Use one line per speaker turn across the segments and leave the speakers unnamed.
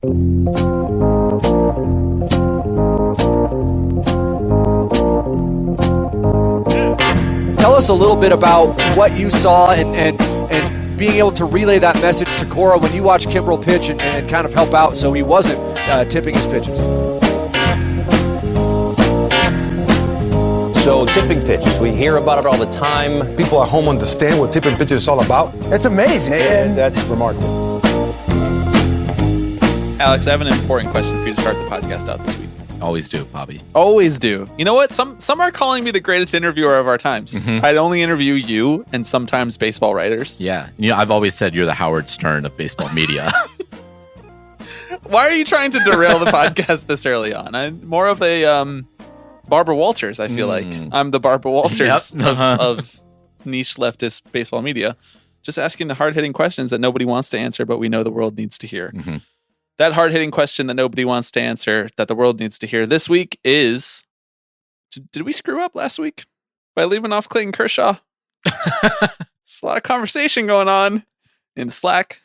Tell us a little bit about what you saw and being able to relay that message to Cora when you watched Kimbrel pitch and kind of help out so he wasn't tipping his pitches.
So tipping pitches, we hear about it all the time.
People at home understand what tipping pitches is all about.
It's amazing.
And that's remarkable.
Alex, I have an important question for you to start the podcast out this week.
Always do, Bobby.
Always do. You know what? Some are calling me the greatest interviewer of our times.
Mm-hmm.
I'd only interview you and sometimes baseball writers.
Yeah. I've always said you're the Howard Stern of baseball media.
Why are you trying to derail the podcast this early on? I'm more of a Barbara Walters, I feel like. I'm the Barbara Walters of niche leftist baseball media. Just asking the hard-hitting questions that nobody wants to answer, but we know the world needs to hear.
Mm-hmm.
That hard-hitting question that nobody wants to answer, that the world needs to hear this week is, did we screw up last week by leaving off Clayton Kershaw? It's a lot of conversation going on in Slack,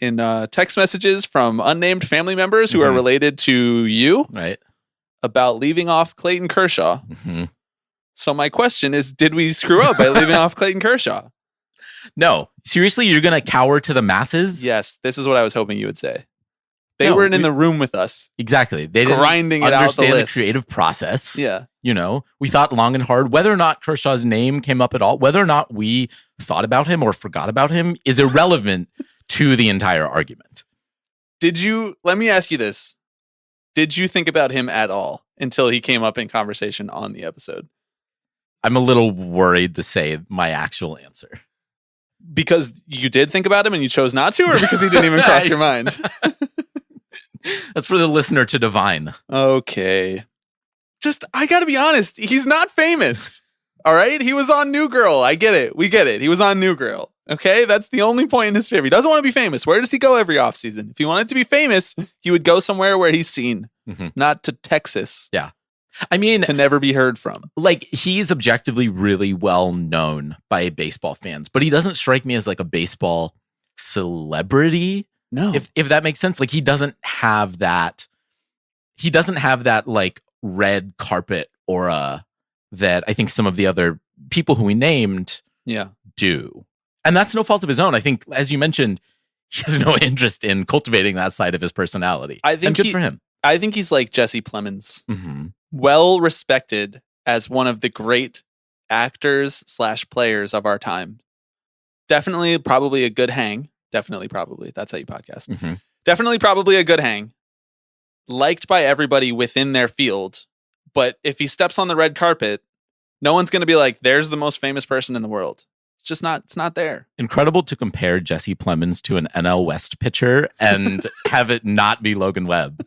in text messages from unnamed family members who are related to you,
right?
About leaving off Clayton Kershaw.
Mm-hmm.
So my question is, did we screw up by leaving off Clayton Kershaw?
No. Seriously, you're going to cower to the masses?
Yes, this is what I was hoping you would say. They weren't in the room with us.
Exactly. They didn't
grinding it out the
understand
list.
The creative process.
Yeah.
We thought long and hard. Whether or not Kershaw's name came up at all, whether or not we thought about him or forgot about him is irrelevant to the entire argument.
Let me ask you this. Did you think about him at all until he came up in conversation on the episode?
I'm a little worried to say my actual answer.
Because you did think about him and you chose not to, or because he didn't even cross your mind?
That's for the listener to divine.
Okay. I gotta be honest. He's not famous. All right? He was on New Girl. I get it. We get it. He was on New Girl. Okay? That's the only point in his favor. He doesn't want to be famous. Where does he go every offseason? If he wanted to be famous, he would go somewhere where he's seen, not to Texas.
Yeah. I mean,
to never be heard from.
Like, he's objectively really well known by baseball fans, but he doesn't strike me as like a baseball celebrity.
No.
If that makes sense. Like, he doesn't have that like red carpet aura that I think some of the other people who we named do. And that's no fault of his own. I think, as you mentioned, he has no interest in cultivating that side of his personality.
I think
good for him.
I think he's like Jesse Plemons.
Mm-hmm.
Well respected as one of the great actors / players of our time. Definitely probably a good hang. Definitely probably. That's how you podcast.
Mm-hmm.
Definitely probably a good hang. Liked by everybody within their field. But if he steps on the red carpet, no one's going to be like, there's the most famous person in the world. It's not there.
Incredible to compare Jesse Plemons to an NL West pitcher and have it not be Logan Webb.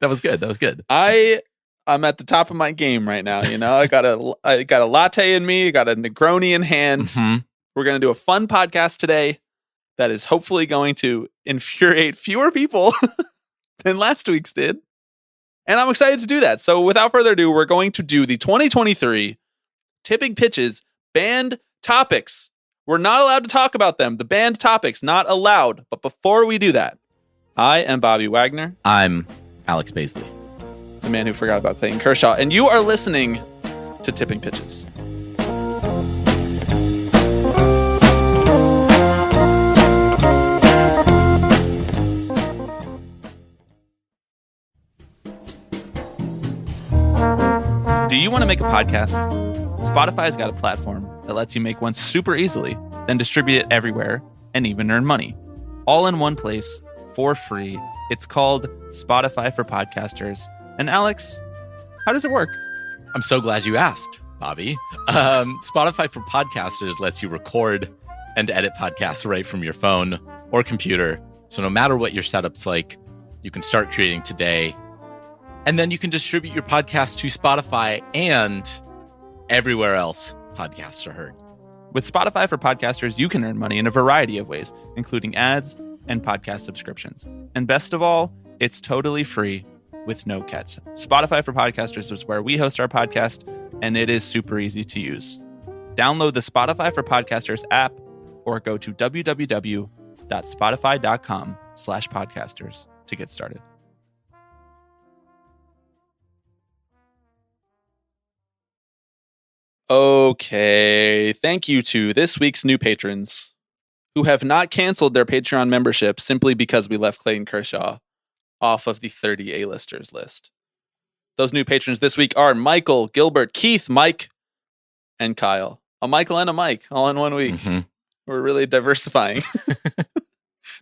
That was good.
I'm at the top of my game right now. I got a latte in me. I got a Negroni in hand.
Mm-hmm.
We're going to do a fun podcast today that is hopefully going to infuriate fewer people than last week's did. And I'm excited to do that. So without further ado, we're going to do the 2023 Tipping Pitches Banned Topics. We're not allowed to talk about them. The banned topics, not allowed. But before we do that, I am Bobby Wagner.
I'm Alex Baisley,
the man who forgot about Clayton Kershaw. And you are listening to Tipping Pitches. Do you want to make a podcast? Spotify's got a platform that lets you make one super easily, then distribute it everywhere and even earn money. All in one place for free. It's called Spotify for Podcasters. And Alex, how does it work?
I'm so glad you asked, Bobby. Spotify for Podcasters lets you record and edit podcasts right from your phone or computer. So no matter what your setup's like, you can start creating today. And then you can distribute your podcast to Spotify and everywhere else podcasts are heard.
With Spotify for Podcasters, you can earn money in a variety of ways, including ads and podcast subscriptions. And best of all, it's totally free with no catch. Spotify for Podcasters is where we host our podcast, and it is super easy to use. Download the Spotify for Podcasters app or go to www.spotify.com/podcasters
to get started.
Okay. Thank you to this week's new patrons who have not canceled their Patreon membership simply because we left Clayton Kershaw off of the 30 A-listers list. Those new patrons this week are Michael, Gilbert, Keith, Mike, and Kyle. A Michael and a Mike all in 1 week.
Mm-hmm.
We're really diversifying.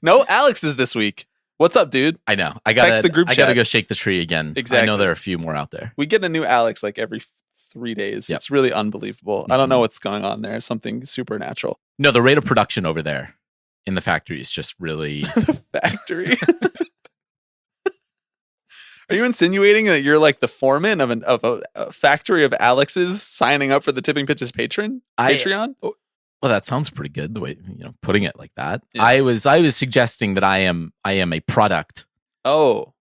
No Alex is this week. What's up, dude?
I know.
Text the group
I gotta
chat.
go shake the tree again.
Exactly.
I know there are a few more out there.
We get a new Alex like every 3 days.
Yep.
It's really unbelievable. I don't know what's going on there. Something supernatural.
No, the rate of production over there in the factory is just really...
The factory? Are you insinuating that you're like the foreman of a factory of Alex's signing up for the Tipping Pitches Patreon?
Well, that sounds pretty good the way putting it like that.
Yeah.
I was suggesting that I am a product of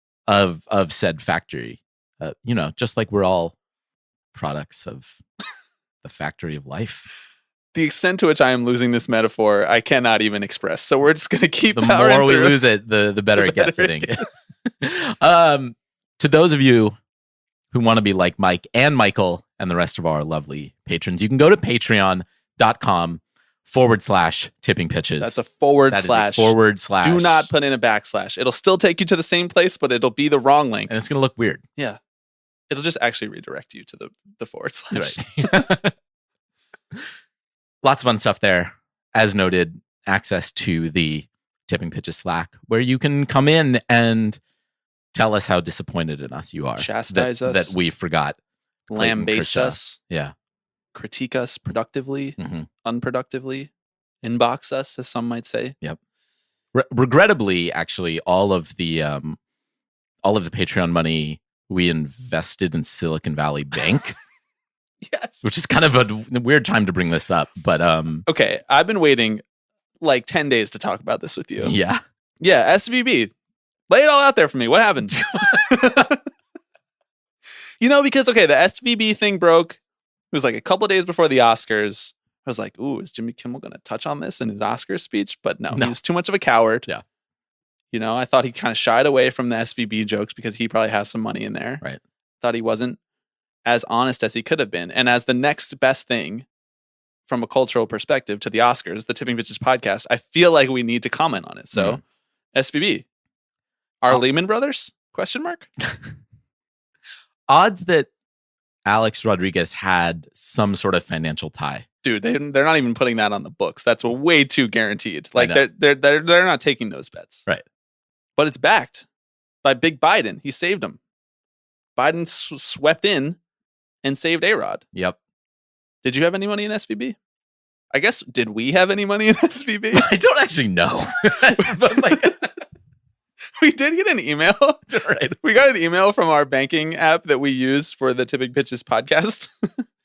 said factory. Just like we're all products of the factory of life.
The extent to which I am losing this metaphor, I cannot even express. So we're just going to keep
The
powering
more we
through.
lose it, the better it gets, I think.
gets.
To those of you who want to be like Mike and Michael and the rest of our lovely patrons, you can go to patreon.com/tipping pitches.
That's a forward
That is
slash.
a forward slash.
Do not put in a backslash. It'll still take you to the same place, but it'll be the wrong link.
And it's going to look weird.
Yeah. It'll just actually redirect you to the forward slash.
Right. Lots of fun stuff there. As noted, access to the Tipping Pitches Slack, where you can come in and tell us how disappointed in us you are.
Chastise us.
That we forgot. Clayton
Lambaste
Kershaw.
us.
Yeah.
Critique us productively,
Mm-hmm.
unproductively. Inbox us, as some might say.
Yep. Regrettably, actually, all of the Patreon money we invested in Silicon Valley Bank.
Yes.
Which is kind of a weird time to bring this up, but
okay, I've been waiting like 10 days to talk about this with you.
Yeah.
Yeah, SVB. Lay it all out there for me. What happened? Because the SVB thing broke. It was like a couple of days before the Oscars. I was like, ooh, is Jimmy Kimmel going to touch on this in his Oscars speech? But no, he was too much of a coward.
Yeah.
I thought he kind of shied away from the SVB jokes because he probably has some money in there.
Right.
Thought he wasn't as honest as he could have been. And as the next best thing from a cultural perspective to the Oscars, the Tipping Pitches podcast, I feel like we need to comment on it. So SVB, are Lehman Brothers? ?
Odds that Alex Rodriguez had some sort of financial tie.
Dude, they're not even putting that on the books. That's way too guaranteed. Like they're not taking those bets.
Right.
But it's backed by Big Biden. He saved him. Biden swept in and saved A-Rod.
Yep.
Did you have any money in SVB? I guess, did we have any money in SVB?
I don't actually know. But
we did get an email.
Right.
We got an email from our banking app that we use for the Tipping Pitches podcast.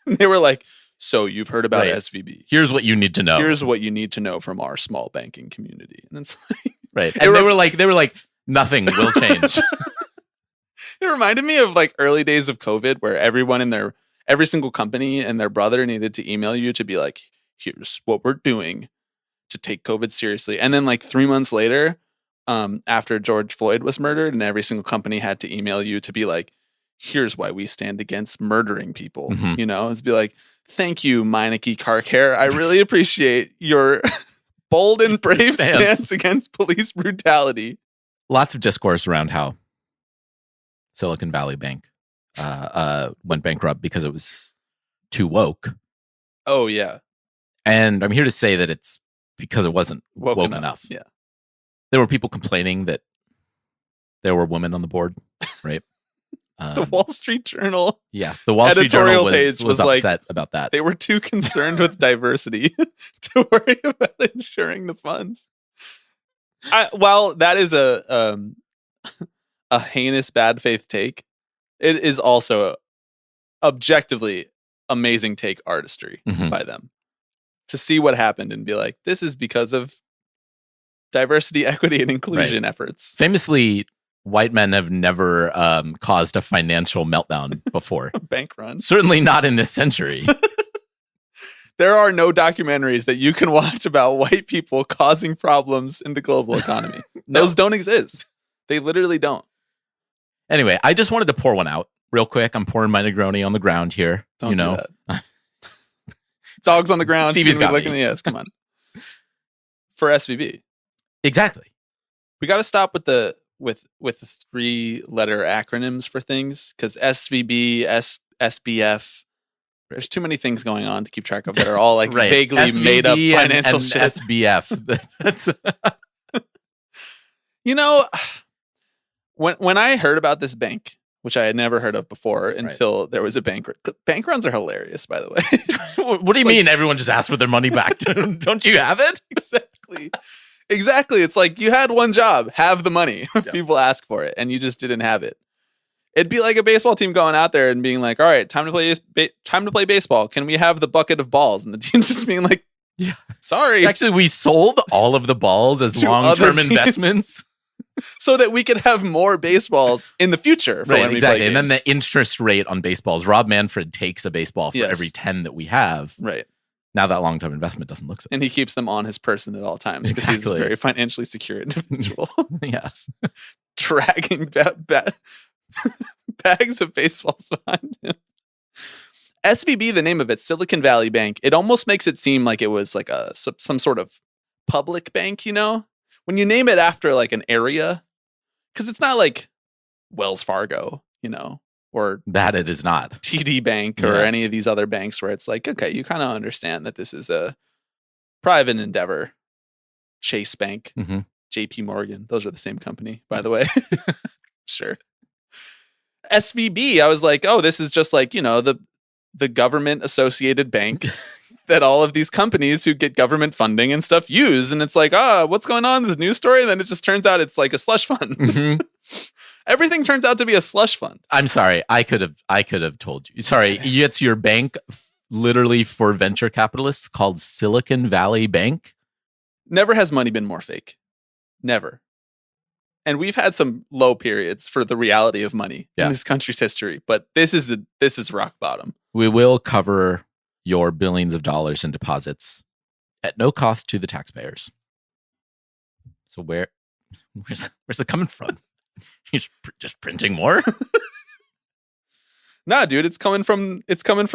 And they were like, so you've heard about SVB.
Here's what you need to know.
Here's what you need to know from our small banking community. And it's like,
right. And they were like, nothing will change.
It reminded me of like early days of COVID where every single company and their brother needed to email you to be like, here's what we're doing to take COVID seriously. And then like 3 months later, after George Floyd was murdered, and every single company had to email you to be like, here's why we stand against murdering people.
Mm-hmm.
It's be like, thank you, Meineke Car Care. I really appreciate your bold and brave stance against police brutality.
Lots of discourse around how Silicon Valley Bank went bankrupt because it was too woke.
Oh, yeah.
And I'm here to say that it's because it wasn't woke enough.
Yeah.
There were people complaining that there were women on the board, right?
The Wall Street Journal.
Yes, the Wall Street Journal was
was
upset about that.
They were too concerned with diversity to worry about ensuring the funds. While that is a heinous bad faith take, it is also objectively amazing take artistry by them. To see what happened and be like, this is because of diversity, equity, and inclusion efforts.
Famously, white men have never caused a financial meltdown before.
Bank run.
Certainly not in this century.
There are no documentaries that you can watch about white people causing problems in the global economy. Those don't exist. They literally don't.
Anyway, I just wanted to pour one out real quick. I'm pouring my Negroni on the ground here.
Don't do that. Dogs on the ground.
Stevie's got
licking
me.
the ass. Come on. For SVB.
Exactly.
We got to stop with the 3-letter acronyms for things, because SVB, SBF, there's too many things going on to keep track of that are all like vaguely
SVB
made up financial
and
shit.
SBF. That's
You know, when I heard about this bank, which I had never heard of before until there was a bank run. Bank runs are hilarious, by the way.
What do you mean everyone just asked for their money back? Don't you have it?
Exactly. It's like you had one job, have the money. People ask for it, and you just didn't have it. It'd be like a baseball team going out there and being like, "All right, time to play baseball. Can we have the bucket of balls?" And the team just being like,
"Yeah,
sorry."
Actually, we sold all of the balls as long-term investments
so that we could have more baseballs in the future. For when we play games.
And then the interest rate on baseballs. Rob Manfred takes a baseball for every 10 that we have.
Right.
Now that long-term investment doesn't look so.
And he keeps them on his person at all times because he's a very financially secure individual.
Yes.
Dragging bags of baseballs behind him. SVB, the name of it, Silicon Valley Bank, it almost makes it seem like it was like some sort of public bank, you know? When you name it after like an area, because it's not like Wells Fargo, you know, or
that it is not
TD Bank or any of these other banks where it's like, okay, you kind of understand that this is a private endeavor. Chase Bank, JP Morgan, those are the same company, by the way. Sure. SVB, I was like, oh, this is just like, you know, the government associated bank that all of these companies who get government funding and stuff use. And it's like, what's going on? This news story. And then it just turns out it's like a slush fund. Everything turns out to be a slush fund.
I'm sorry. I could have told you. Sorry. It's your bank literally for venture capitalists called Silicon Valley Bank. Never
has money been more fake. Never. And we've had some low periods for the reality of money in this country's history, but this is rock bottom.
We will cover your billions of dollars in deposits at no cost to the taxpayers. So where's it coming from? He's just printing more?
Nah, dude, it's coming from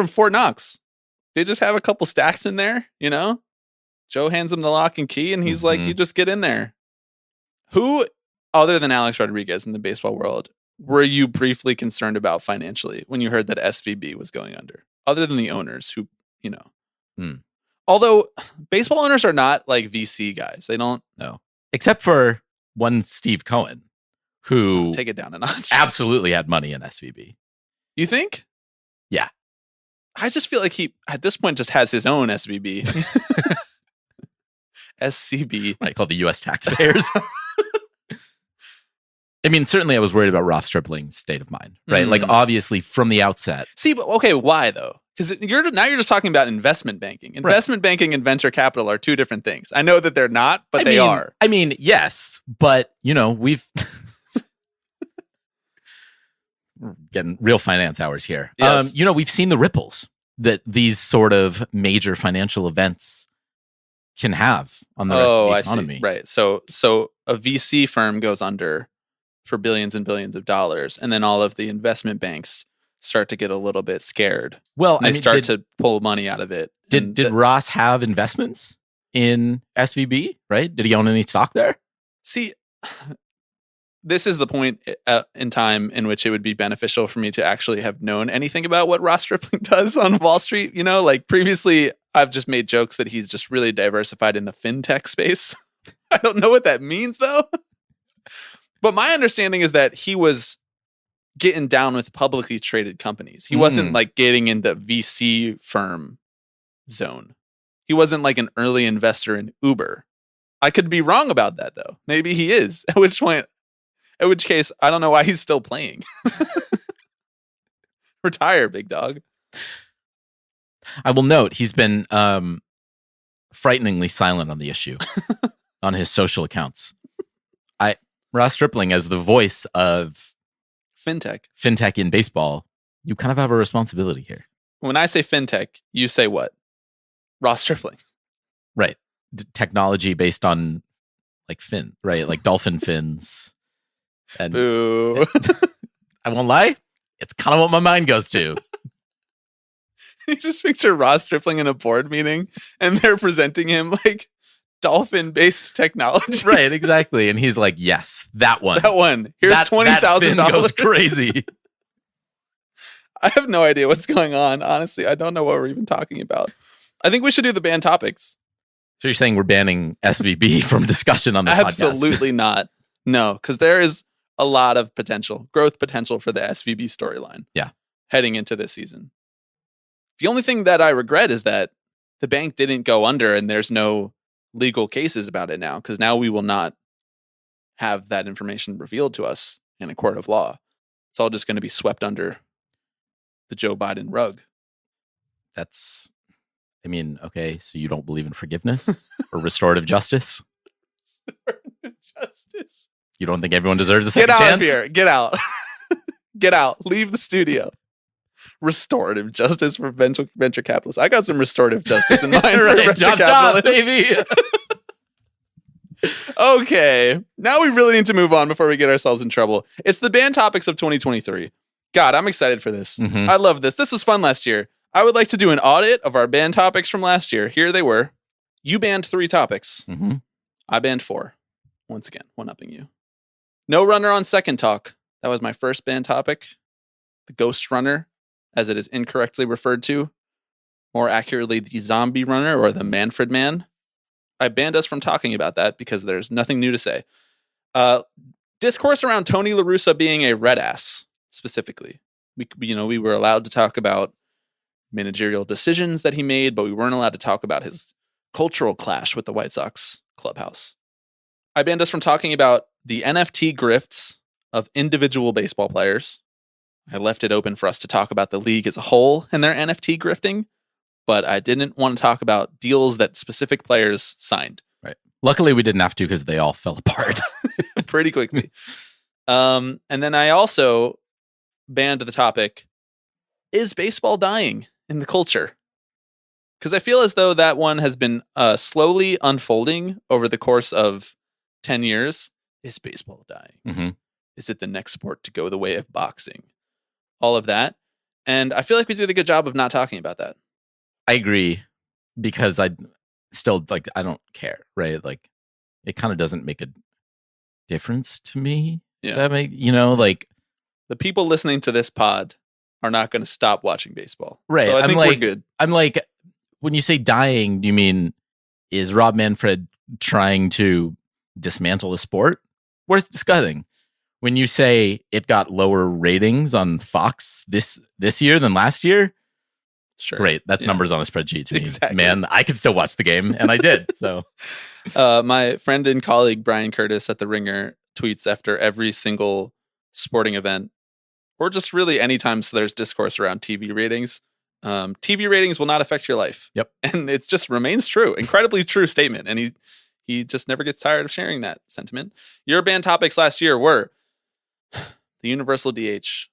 Fort Knox. They just have a couple stacks in there, you know? Joe hands him the lock and key, and he's like, you just get in there. Who, other than Alex Rodriguez in the baseball world, were you briefly concerned about financially when you heard that SVB was going under? Other than the owners who, you know. Although baseball owners are not like VC guys. They don't
know. Except for one Steve Cohen, who
take it down a notch.
Absolutely had money in SVB.
You think?
Yeah.
I just feel like he, at this point, just has his own SVB. SCB.
Right, called the U.S. taxpayers. I mean, certainly I was worried about Ross Stripling's state of mind, right? Like, obviously, from the outset.
See, but okay, why, though? Because you're just talking about investment banking. Investment banking and venture capital are two different things. I know that they're not, but they are.
I mean, yes, but, you know, we're getting real finance hours here.
Yes.
You know, we've seen the ripples that these sort of major financial events can have on the rest of the economy.
I see. Right. So a VC firm goes under for billions and billions of dollars, and then all of the investment banks start to get a little bit scared.
Well,
they start to pull money out of it.
Did Ross have investments in SVB? Right? Did he own any stock there?
See, this is the point in time in which it would be beneficial for me to actually have known anything about what Ross Stripling does on Wall Street. You know, like previously, I've just made jokes that he's just really diversified in the fintech space. I don't know what that means, though. But my understanding is that he was getting down with publicly traded companies. He wasn't like getting into VC firm zone. He wasn't like an early investor in Uber. I could be wrong about that, though. Maybe he is. At which case, I don't know why he's still playing. Retire, big dog.
I will note he's been frighteningly silent on the issue on his social accounts. Ross Stripling, as the voice of fintech in baseball, you kind of have a responsibility here.
When I say fintech, you say what? Ross Stripling.
Right. Technology based on like fin, right? Like dolphin fins. And
Boo.
I won't lie, it's kind of what my mind goes to.
You just picture Ross Stripling in a board meeting and they're presenting him like dolphin-based technology.
Right, exactly. And he's like, yes, that one.
That one. Here's
That fin
$20,000.
goes crazy.
I have no idea what's going on. Honestly, I don't know what we're even talking about. I think we should do the banned topics.
So you're saying we're banning SVB from discussion on the podcast?
Absolutely not. No, because there is a lot of growth potential for the SVB storyline.
Yeah.
Heading into this season. The only thing that I regret is that the bank didn't go under and there's no legal cases about it now, because now we will not have that information revealed to us in a court of law. It's all just going to be swept under the Joe Biden rug.
Okay, so you don't believe in forgiveness or restorative justice?
Restorative justice.
You don't think everyone deserves a second chance?
Get out of here. Get out. Get out. Leave the studio. Restorative justice for venture capitalists. I got some restorative justice in mind.
Right,
for venture capitalists.
baby.
Okay. Now we really need to move on before we get ourselves in trouble. It's the banned topics of 2023. God, I'm excited for this.
Mhm.
I love this. This was fun last year. I would like to do an audit of our banned topics from last year. Here they were. You banned 3 topics.
Mm-hmm.
I banned 4. Once again, one-upping you. No runner on second talk. That was my first banned topic. The ghost runner, as it is incorrectly referred to. More accurately, the zombie runner or the Manfred Man. I banned us from talking about that because there's nothing new to say. Discourse around Tony La Russa being a red ass, specifically. We were allowed to talk about managerial decisions that he made, but we weren't allowed to talk about his cultural clash with the White Sox clubhouse. I banned us from talking about the NFT grifts of individual baseball players. I left it open for us to talk about the league as a whole and their NFT grifting, but I didn't want to talk about deals that specific players signed.
Right. Luckily, we didn't have to because they all fell apart
pretty quickly. And then I also banned the topic, is baseball dying in the culture? Because I feel as though that one has been slowly unfolding over the course of 10 years. Is baseball dying?
Mm-hmm.
Is it the next sport to go the way of boxing? All of that. And I feel like we did a good job of not talking about that.
I agree, because I still I don't care, right? Like, it kind of doesn't make a difference to me.
Yeah.
The
people listening to this pod are not going to stop watching baseball.
Right.
So I think we're good.
I'm like, when you say dying, do you mean, is Rob Manfred trying to dismantle the sport? Worth discussing. When you say it got lower ratings on Fox this year than last year,
Sure.
great. That's numbers on a spreadsheet to me.
Exactly.
Man, I could still watch the game, and I did. So,
my friend and colleague Brian Curtis at The Ringer tweets after every single sporting event, or just really anytime there's discourse around TV ratings. TV ratings will not affect your life.
Yep.
And it just remains true. Incredibly true statement. And he just never gets tired of sharing that sentiment. Your banned topics last year were the universal DH,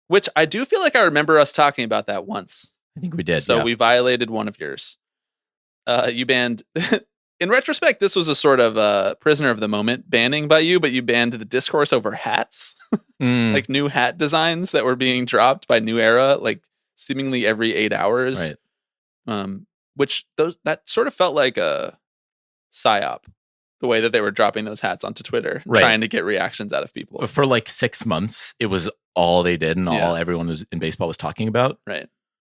which I do feel like I remember us talking about that once.
I think we did.
So
yeah.
we violated one of yours. You banned, in retrospect, this was a sort of prisoner of the moment banning by you, but you banned the discourse over hats, like new hat designs that were being dropped by New Era, like seemingly every 8 hours.
Right.
Which that sort of felt like a psyop, the way that they were dropping those hats onto Twitter,
Right.
trying to get reactions out of people.
For like 6 months, it was all they did and all everyone was in baseball was talking about.
Right.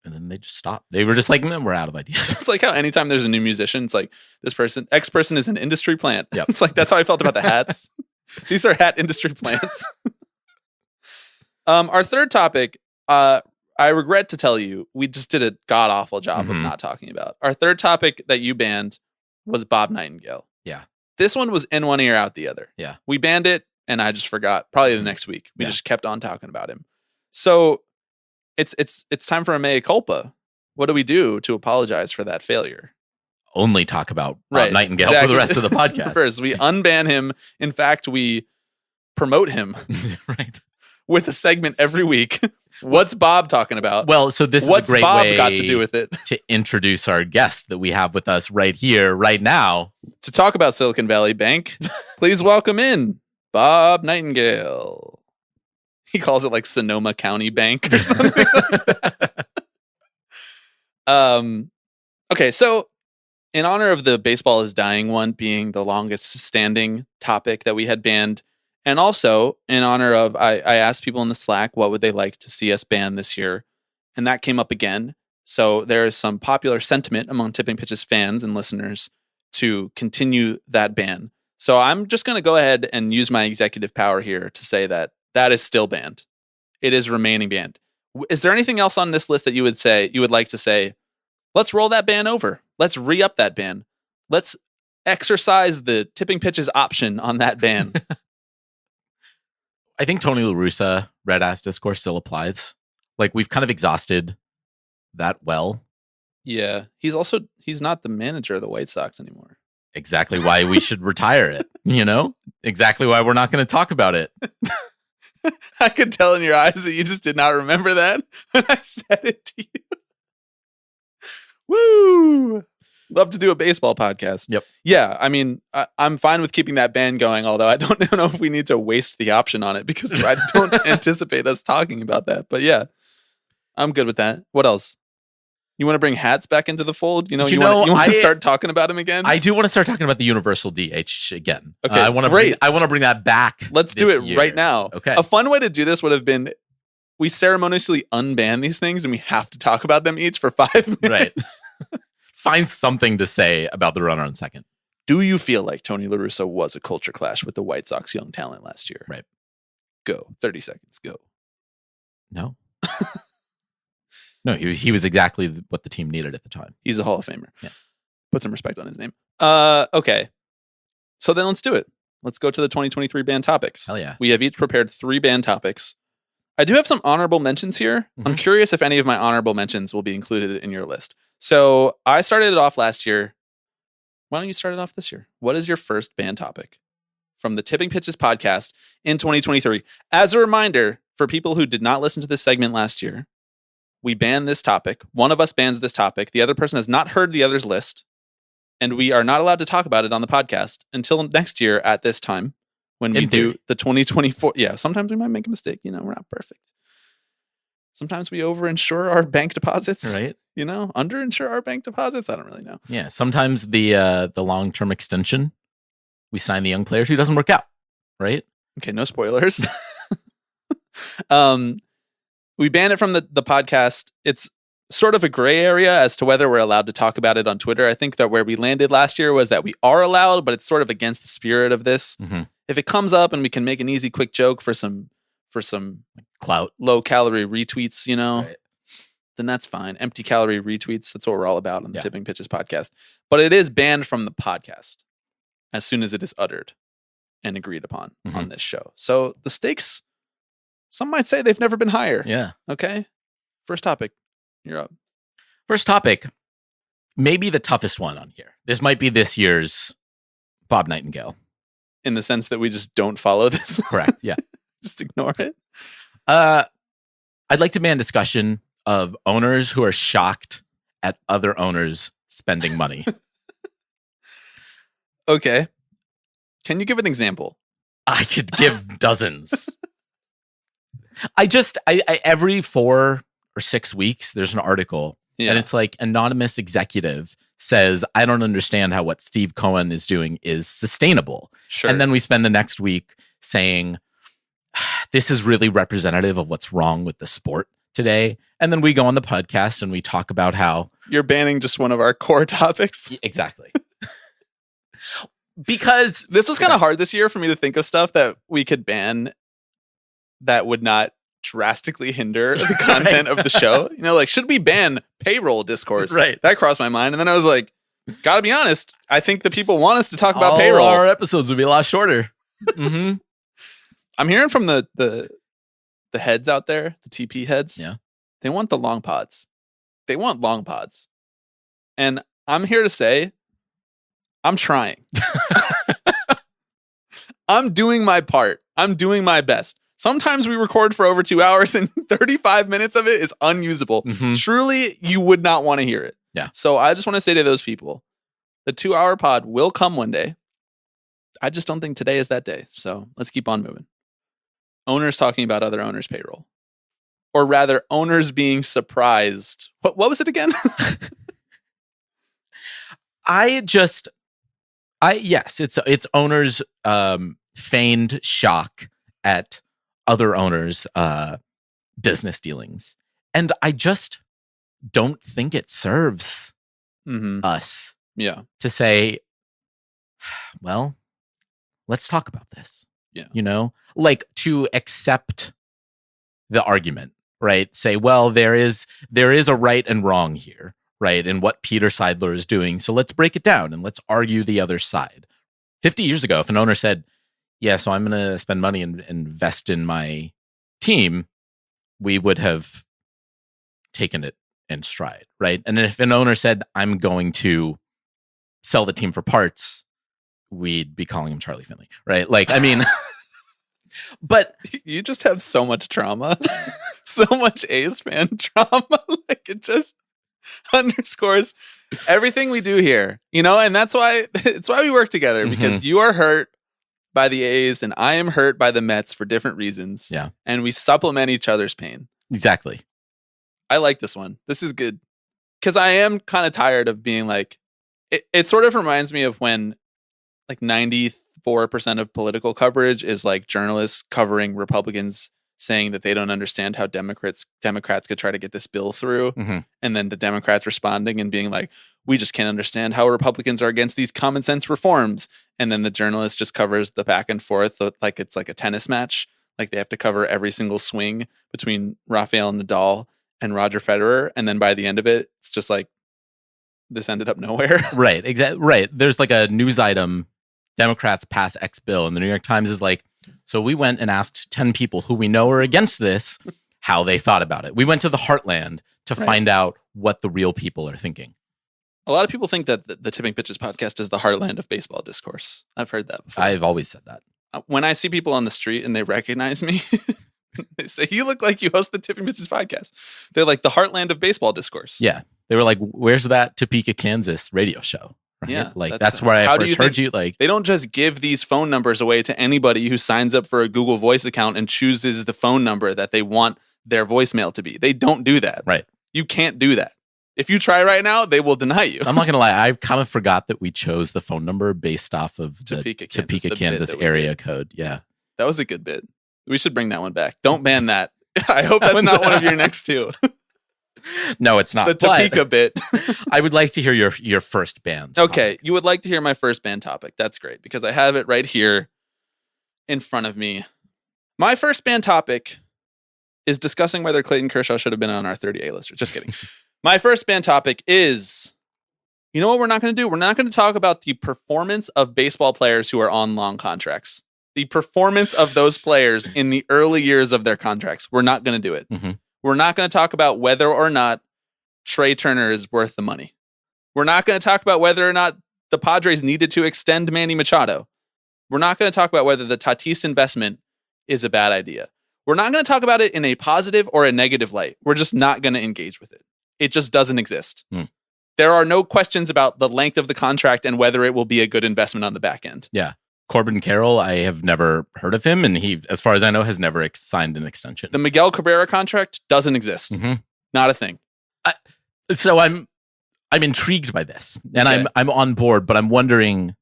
And then they just stopped. They were just like, we're out of ideas.
It's like how anytime there's a new musician, it's like this person, X person is an industry plant.
Yep.
It's like, that's how I felt about the hats. These are hat industry plants. Our third topic, I regret to tell you, we just did a god awful job of not talking about. Our third topic that you banned was Bob Nightingale.
Yeah.
This one was in one ear, out the other.
Yeah.
We banned it, and I just forgot. Probably the next week. We just kept on talking about him. So it's time for a mea culpa. What do we do to apologize for that failure?
Only talk about Bob Nightingale for the rest of the podcast.
First, we unban him. In fact, we promote him
Right.
with a segment every week. What's Bob talking about?
Well, so this
What's
is a great
Bob
way
got to do with it?
to introduce our guest that we have with us right here, right now.
To talk about Silicon Valley Bank, please welcome in Bob Nightingale. He calls it like Sonoma County Bank or something. Okay, so in honor of the baseball is dying one being the longest standing topic that we had banned, and also in honor of, I asked people in the Slack what would they like to see us ban this year, and that came up again. So there is some popular sentiment among Tipping Pitches fans and listeners to continue that ban. So I'm just going to go ahead and use my executive power here to say that that is still banned. It is remaining banned. Is there anything else on this list that you would like to say, let's roll that ban over. Let's re-up that ban. Let's exercise the Tipping Pitches option on that ban.
I think Tony La Russa, Red Ass Discourse still applies. Like, we've kind of exhausted that well.
Yeah. He's not the manager of the White Sox anymore.
Exactly why we should retire it, you know? Exactly why we're not going to talk about it.
I could tell in your eyes that you just did not remember that when I said it to you. Woo! Love to do a baseball podcast.
Yep.
Yeah, I mean, I'm fine with keeping that ban going, although I don't know if we need to waste the option on it because I don't anticipate us talking about that. But yeah, I'm good with that. What else? You want to bring hats back into the fold? You want to start talking about him again?
I do want to start talking about the universal DH again.
Okay,
I want to bring that back.
Let's do it right now.
Okay.
A fun way to do this would have been we ceremoniously unban these things and we have to talk about them each for 5 minutes.
Right. Find something to say about the runner on second.
Do you feel like Tony La Russa was a culture clash with the White Sox young talent last year?
Right.
Go. 30 seconds. Go.
No. No, he was exactly what the team needed at the time.
He's a Hall of Famer.
Yeah.
Put some respect on his name. Okay. So then let's do it. Let's go to the 2023 band topics.
Hell yeah.
We have each prepared 3 band topics. I do have some honorable mentions here.
Mm-hmm.
I'm curious if any of my honorable mentions will be included in your list. So I started it off last year. Why don't you start it off this year? What is your first band topic from the Tipping Pitches podcast in 2023? As a reminder, for people who did not listen to this segment last year, we banned this topic. One of us bans this topic. The other person has not heard the other's list. And we are not allowed to talk about it on the podcast until next year at this time when we do the 2024. Yeah, sometimes we might make a mistake. We're not perfect. Sometimes we over-insure our bank deposits.
Right.
Under-insure our bank deposits. I don't really know.
Yeah. Sometimes the long-term extension, we sign the young player who doesn't work out. Right.
Okay, no spoilers. We ban it from the podcast. It's sort of a gray area as to whether we're allowed to talk about it on Twitter. I think that where we landed last year was that we are allowed, but it's sort of against the spirit of this.
Mm-hmm.
If it comes up and we can make an easy, quick joke for some
clout,
low calorie retweets,
right,
then that's fine. Empty calorie retweets. That's what we're all about on the Tipping Pitches podcast. But it is banned from the podcast as soon as it is uttered and agreed upon on this show. So the stakes, some might say they've never been higher.
Yeah.
Okay. First topic. You're up.
First topic, maybe the toughest one on here. This might be this year's Bob Nightingale.
In the sense that we just don't follow this.
Correct. Yeah.
Just ignore it.
I'd like to ban discussion of owners who are shocked at other owners spending money.
Okay. Can you give an example?
I could give dozens. I every 4 or 6 weeks, there's an article and it's like anonymous executive says, I don't understand how what Steve Cohen is doing is sustainable.
Sure.
And then we spend the next week saying, this is really representative of what's wrong with the sport today. And then we go on the podcast and we talk about how
you're banning just one of our core topics.
Exactly. Because
this was kind of hard this year for me to think of stuff that we could ban that would not drastically hinder the content of the show. Should we ban payroll discourse?
Right.
That crossed my mind. And then I was like, gotta be honest, I think the people want us to talk about
all
payroll.
Our episodes would be a lot shorter. Mm-hmm.
I'm hearing from the heads out there, the TP heads.
Yeah.
They want the long pods. They want long pods. And I'm here to say, I'm trying. I'm doing my part. I'm doing my best. Sometimes we record for over 2 hours and 35 minutes of it is unusable.
Mm-hmm.
Truly, you would not want to hear it.
Yeah.
So I just want to say to those people, the 2-hour pod will come one day. I just don't think today is that day. So let's keep on moving. Owners talking about other owners' payroll. Or rather, owners being surprised. What was it again?
Yes, it's owners feigned shock at other owners' business dealings. And I just don't think it serves us to say, well, let's talk about this.
Yeah.
You know, like to accept the argument, right? Say, well, there is a right and wrong here, right? And what Peter Seidler is doing. So let's break it down and let's argue the other side. 50 years ago, if an owner said, yeah, so I'm going to spend money and invest in my team, we would have taken it in stride, right? And if an owner said, I'm going to sell the team for parts, we'd be calling him Charlie Finley, right? Like, I mean, but
you just have so much trauma, so much A's fan trauma. Like it just underscores everything we do here, you know, and that's why we work together, because you are hurt by the A's and I am hurt by the Mets for different reasons.
Yeah.
And we supplement each other's pain.
Exactly.
I like this one. This is good. Because I am kind of tired of being like, it sort of reminds me of when like 94% of political coverage is like journalists covering Republicans saying that they don't understand how Democrats could try to get this bill through. And then the Democrats responding and being like, we just can't understand how Republicans are against these common sense reforms. And then the journalist just covers the back and forth like it's like a tennis match. Like they have to cover every single swing between Rafael Nadal and Roger Federer. And then by the end of it, it's just like, this ended up nowhere.
Right. Exactly. Right. There's like a news item, Democrats pass X bill. And the New York Times is like, so we went and asked 10 people who we know are against this, how they thought about it. We went to the heartland to find out what the real people are thinking.
A lot of people think that the Tipping Pitches podcast is the heartland of baseball discourse. I've heard that before.
I've always said that.
When I see people on the street and they recognize me, they say, you look like you host the Tipping Pitches podcast. They're like the heartland of baseball discourse.
Yeah. They were like, where's that Topeka, Kansas radio show? Right?
Yeah.
Like that's where I first heard you. Like,
they don't just give these phone numbers away to anybody who signs up for a Google Voice account and chooses the phone number that they want their voicemail to be. They don't do that.
Right.
You can't do that. If you try right now, they will deny you.
I'm not going to lie. I kind of forgot that we chose the phone number based off of the
Topeka,
Kansas area code. Yeah.
That was a good bit. We should bring that one back. Don't ban that. I hope that's not one of your next two.
No, it's not.
The Topeka bit.
I would like to hear your first band.
Okay. You would like to hear my first band topic. That's great because I have it right here in front of me. My first band topic is discussing whether Clayton Kershaw should have been on our 30A lister. Just kidding. My first band topic is, you know what we're not going to do? We're not going to talk about the performance of baseball players who are on long contracts. The performance of those players in the early years of their contracts. We're not going to do it. We're not going to talk about whether or not Trey Turner is worth the money. We're not going to talk about whether or not the Padres needed to extend Manny Machado. We're not going to talk about whether the Tatis investment is a bad idea. We're not going to talk about it in a positive or a negative light. We're just not going to engage with it. It just doesn't exist. There are no questions about the length of the contract and whether it will be a good investment on the back end.
Yeah. Corbin Carroll, I have never heard of him, and he, as far as I know, has never signed an extension.
The Miguel Cabrera contract doesn't exist. Not a thing.
So I'm intrigued by this, and
Okay.
I'm on board, but I'm wondering,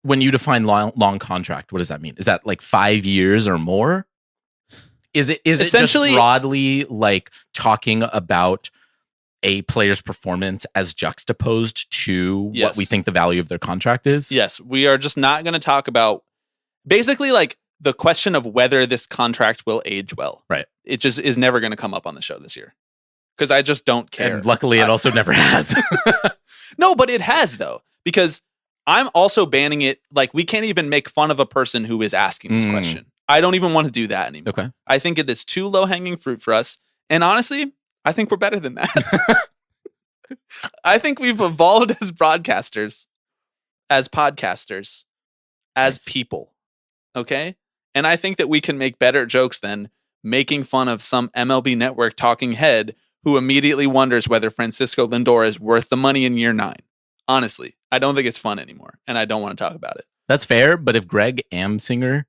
when you define long contract, what does that mean? Is that like 5 years or more? Is it
Essentially-
just broadly like talking about a player's performance as juxtaposed to
Yes.
what we think the value of their contract is?
Yes, we are just not going to talk about basically like the question of whether this contract will age well.
Right.
It just is never going to come up on the show this year because I just don't care.
And luckily, it also never has.
No, but it has though, because I'm also banning it. Like we can't even make fun of a person who is asking this question. I don't even want to do that anymore.
Okay.
I think it is too low hanging fruit for us. And honestly, I think we're better than that. I think we've evolved as broadcasters, as podcasters, as people. Okay. And I think that we can make better jokes than making fun of some MLB Network talking head who immediately wonders whether Francisco Lindor is worth the money in year 9. Honestly, I don't think it's fun anymore. And I don't want to talk about it.
That's fair. But if Greg Amsinger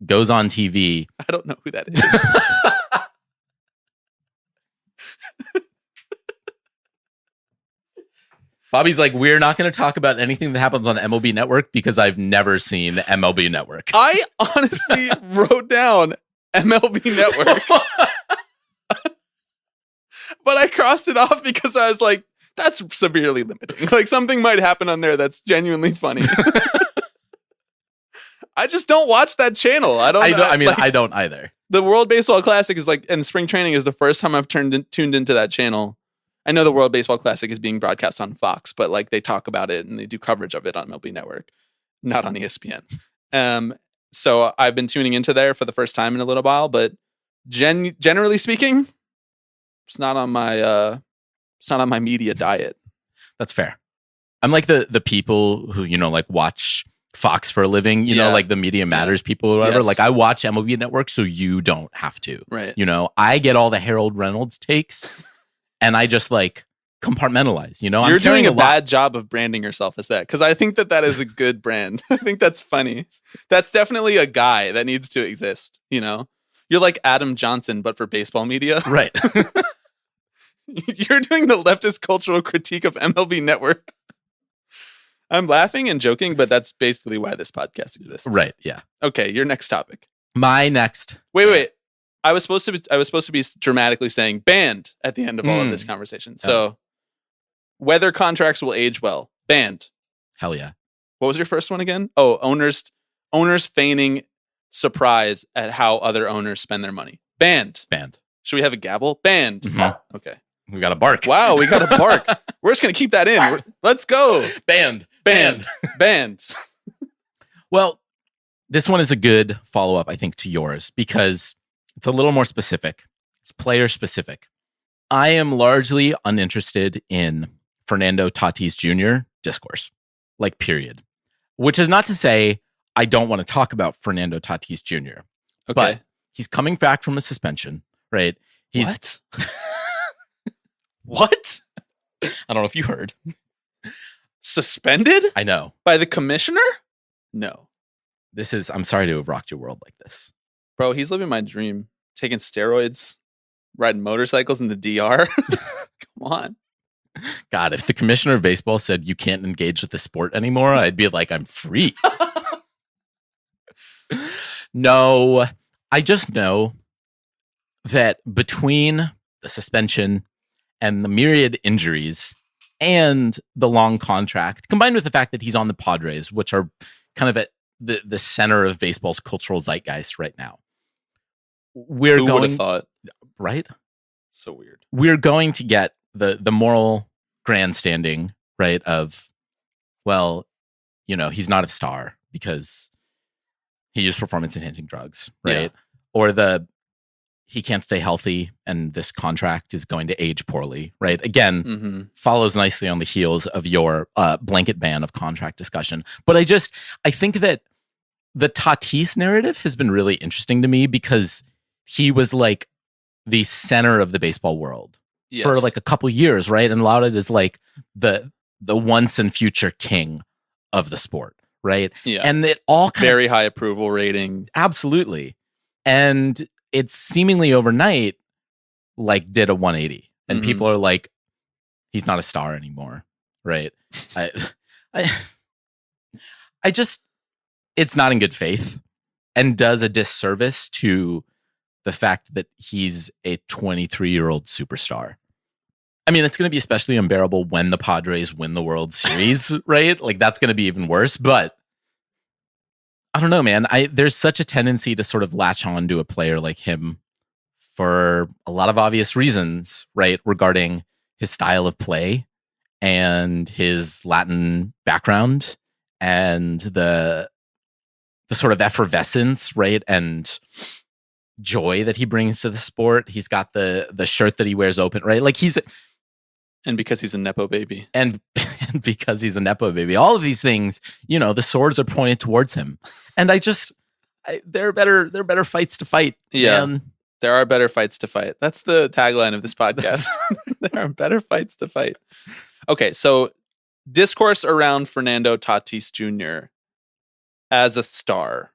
goes on TV,
I don't know who that is.
Bobby's like, we're not going to talk about anything that happens on MLB Network because I've never seen MLB Network.
I honestly wrote down MLB Network, but I crossed it off because I was like, that's severely limiting. Like something might happen on there that's genuinely funny. I just don't watch that channel. I
don't either.
The World Baseball Classic is like, and spring training is the first time I've tuned into that channel. I know the World Baseball Classic is being broadcast on Fox, but like they talk about it and they do coverage of it on MLB Network, not on ESPN. So I've been tuning into there for the first time in a little while, but generally speaking, it's not on my media diet.
That's fair. I'm like the people who, like watch Fox for a living, you know, like the Media Matters people or whatever.
Yes.
Like I watch MLB Network so you don't have to.
Right.
I get all the Harold Reynolds takes and I just like compartmentalize,
You're
I'm
doing a
lot.
bad job of branding yourself as that, because I think that is a good brand. I think that's funny. That's definitely a guy that needs to exist. You're like Adam Johnson, but for baseball media.
Right.
You're doing the leftist cultural critique of MLB Network. I'm laughing and joking, but that's basically why this podcast exists.
Right. Yeah.
Okay, your next topic.
My next.
Wait. I was supposed to be dramatically saying banned at the end of all of this conversation. So whether contracts will age well. Banned.
Hell yeah.
What was your first one again? Oh, owners feigning surprise at how other owners spend their money. Banned. Should we have a gavel? Banned.
Mm-hmm.
Okay.
We got a bark.
Wow, we got a bark. We're just going to keep that in. Let's go.
Banned. Well, this one is a good follow-up, I think, to yours because it's a little more specific. It's player specific. I am largely uninterested in Fernando Tatis Jr. discourse, like period. Which is not to say I don't want to talk about Fernando Tatis Jr.
Okay.
But he's coming back from a suspension, right?
What? What?
I don't know if you heard.
Suspended?
I know.
By the commissioner? No.
I'm sorry to have rocked your world like this.
Bro, he's living my dream. Taking steroids, riding motorcycles in the DR. Come on.
God, if the commissioner of baseball said you can't engage with the sport anymore, I'd be like, I'm free. No, I just know that between the suspension and the myriad injuries and the long contract, combined with the fact that he's on the Padres, which are kind of at the center of baseball's cultural zeitgeist right now.
Who would have thought?
Right?
So weird.
We're going to get the moral grandstanding, right? Of, well, he's not a star because he used performance-enhancing drugs, right?
Yeah.
Or he can't stay healthy and this contract is going to age poorly, right? Again, follows nicely on the heels of your blanket ban of contract discussion. But I think that the Tatis narrative has been really interesting to me because he was like the center of the baseball world for like a couple years, right? And lauded as like the once and future king of the sport, right?
Yeah.
And it all
very high approval rating.
Absolutely. And it's seemingly overnight, like did a 180 and people are like, he's not a star anymore. Right. I just, it's not in good faith and does a disservice to the fact that he's a 23-year-old superstar. I mean, it's going to be especially unbearable when the Padres win the World Series, right? Like that's going to be even worse, but I don't know, man. There's such a tendency to sort of latch on to a player like him for a lot of obvious reasons, right? Regarding his style of play and his Latin background and the sort of effervescence, right? And joy that he brings to the sport. He's got the shirt that he wears open, right? Like
and because he's a Nepo baby.
And because he's a Nepo baby. All of these things, the swords are pointed towards him. And there are better fights to fight.
Yeah.
Man.
There are better fights to fight. That's the tagline of this podcast. There are better fights to fight. Okay, so discourse around Fernando Tatis Jr. as a star?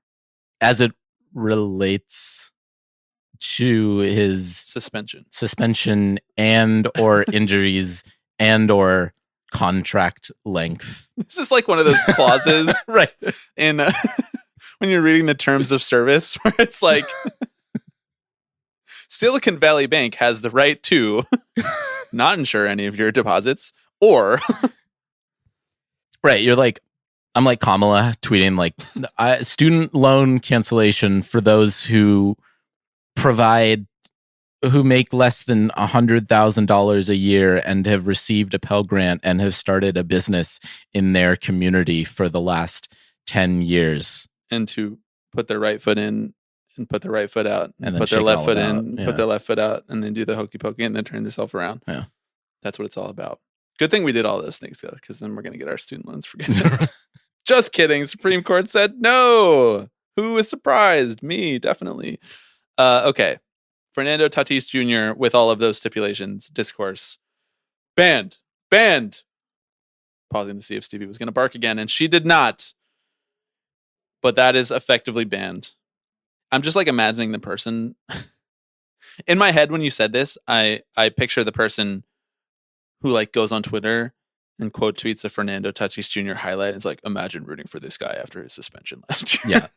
As it relates to his
suspension
and or injuries and or contract length.
This is like one of those clauses
right
in when you're reading the terms of service where it's like Silicon Valley Bank has the right to not insure any of your deposits or
right, you're like, I'm like Kamala tweeting like student loan cancellation for those who make less than $100,000 a year and have received a Pell Grant and have started a business in their community for the last 10 years.
And to put their right foot in and put their right foot out and put their
shake
left
all
foot
it
in,
out. Yeah.
put their left foot out, and then do the hokey pokey and then turn themselves around.
Yeah.
That's what it's all about. Good thing we did all those things, though, because then we're going to get our student loans forgiven. Just kidding. Supreme Court said no. Who was surprised? Me, definitely. Okay. Fernando Tatis Jr. with all of those stipulations, discourse, banned. Pausing to see if Stevie was going to bark again, and she did not. But that is effectively banned. I'm just like imagining the person. In my head, when you said this, I picture the person who like goes on Twitter and quote tweets a Fernando Tatis Jr. highlight. And it's like, imagine rooting for this guy after his suspension last year.
Yeah.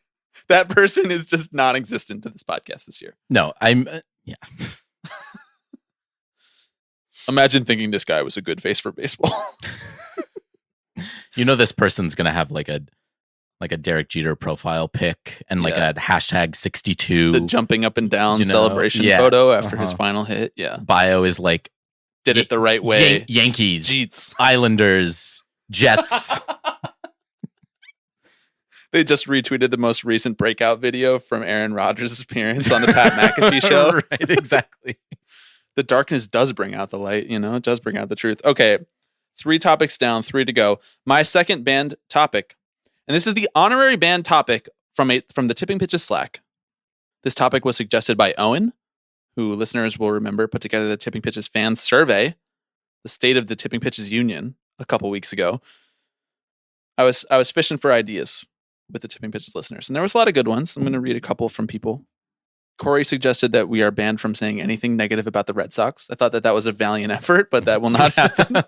That person is just non-existent to this podcast this year.
No, yeah.
Imagine thinking this guy was a good face for baseball.
You know, this person's going to have like a Derek Jeter profile pic and like a hashtag 62.
The jumping up and down celebration photo after his final hit. Yeah.
Bio is like,
did it the right way.
Yankees,
Jeets.
Islanders, Jets.
They just retweeted the most recent breakout video from Aaron Rodgers' appearance on the Pat McAfee show.
Right, exactly.
The darkness does bring out the light, it does bring out the truth. Okay, 3 topics down, 3 to go. My second banned topic, and this is the honorary banned topic from the Tipping Pitches Slack. This topic was suggested by Owen, who listeners will remember put together the Tipping Pitches fans survey, the state of the Tipping Pitches Union, a couple weeks ago. I was fishing for ideas with the Tipping Pitches listeners, and there was a lot of good ones. I'm going to read a couple from people. Corey suggested that we are banned from saying anything negative about the Red Sox. I thought that was a valiant effort, but that will not happen.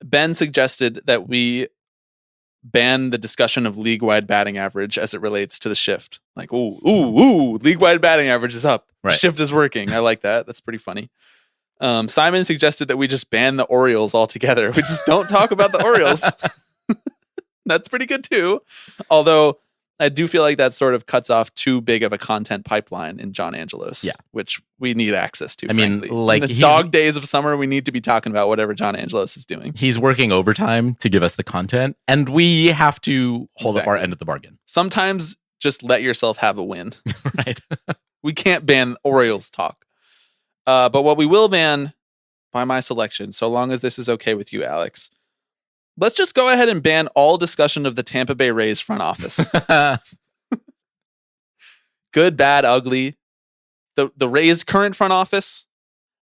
Ben suggested that we ban the discussion of league-wide batting average as it relates to the shift. Like, ooh, league-wide batting average is up.
Right.
Shift is working. I like that. That's pretty funny. Simon suggested that we just ban the Orioles altogether. We just don't talk about the Orioles. That's pretty good too. Although I do feel like that sort of cuts off too big of a content pipeline in John Angelos, which we need access to. Frankly.
Like
in the dog days of summer, we need to be talking about whatever John Angelos is doing.
He's working overtime to give us the content, and we have to hold up our end of the bargain.
Sometimes just let yourself have a win.
Right.
We can't ban Orioles talk. But what we will ban, by my selection, so long as this is okay with you, Alex, let's just go ahead and ban all discussion of the Tampa Bay Rays front office. Good, bad, ugly. The Rays current front office,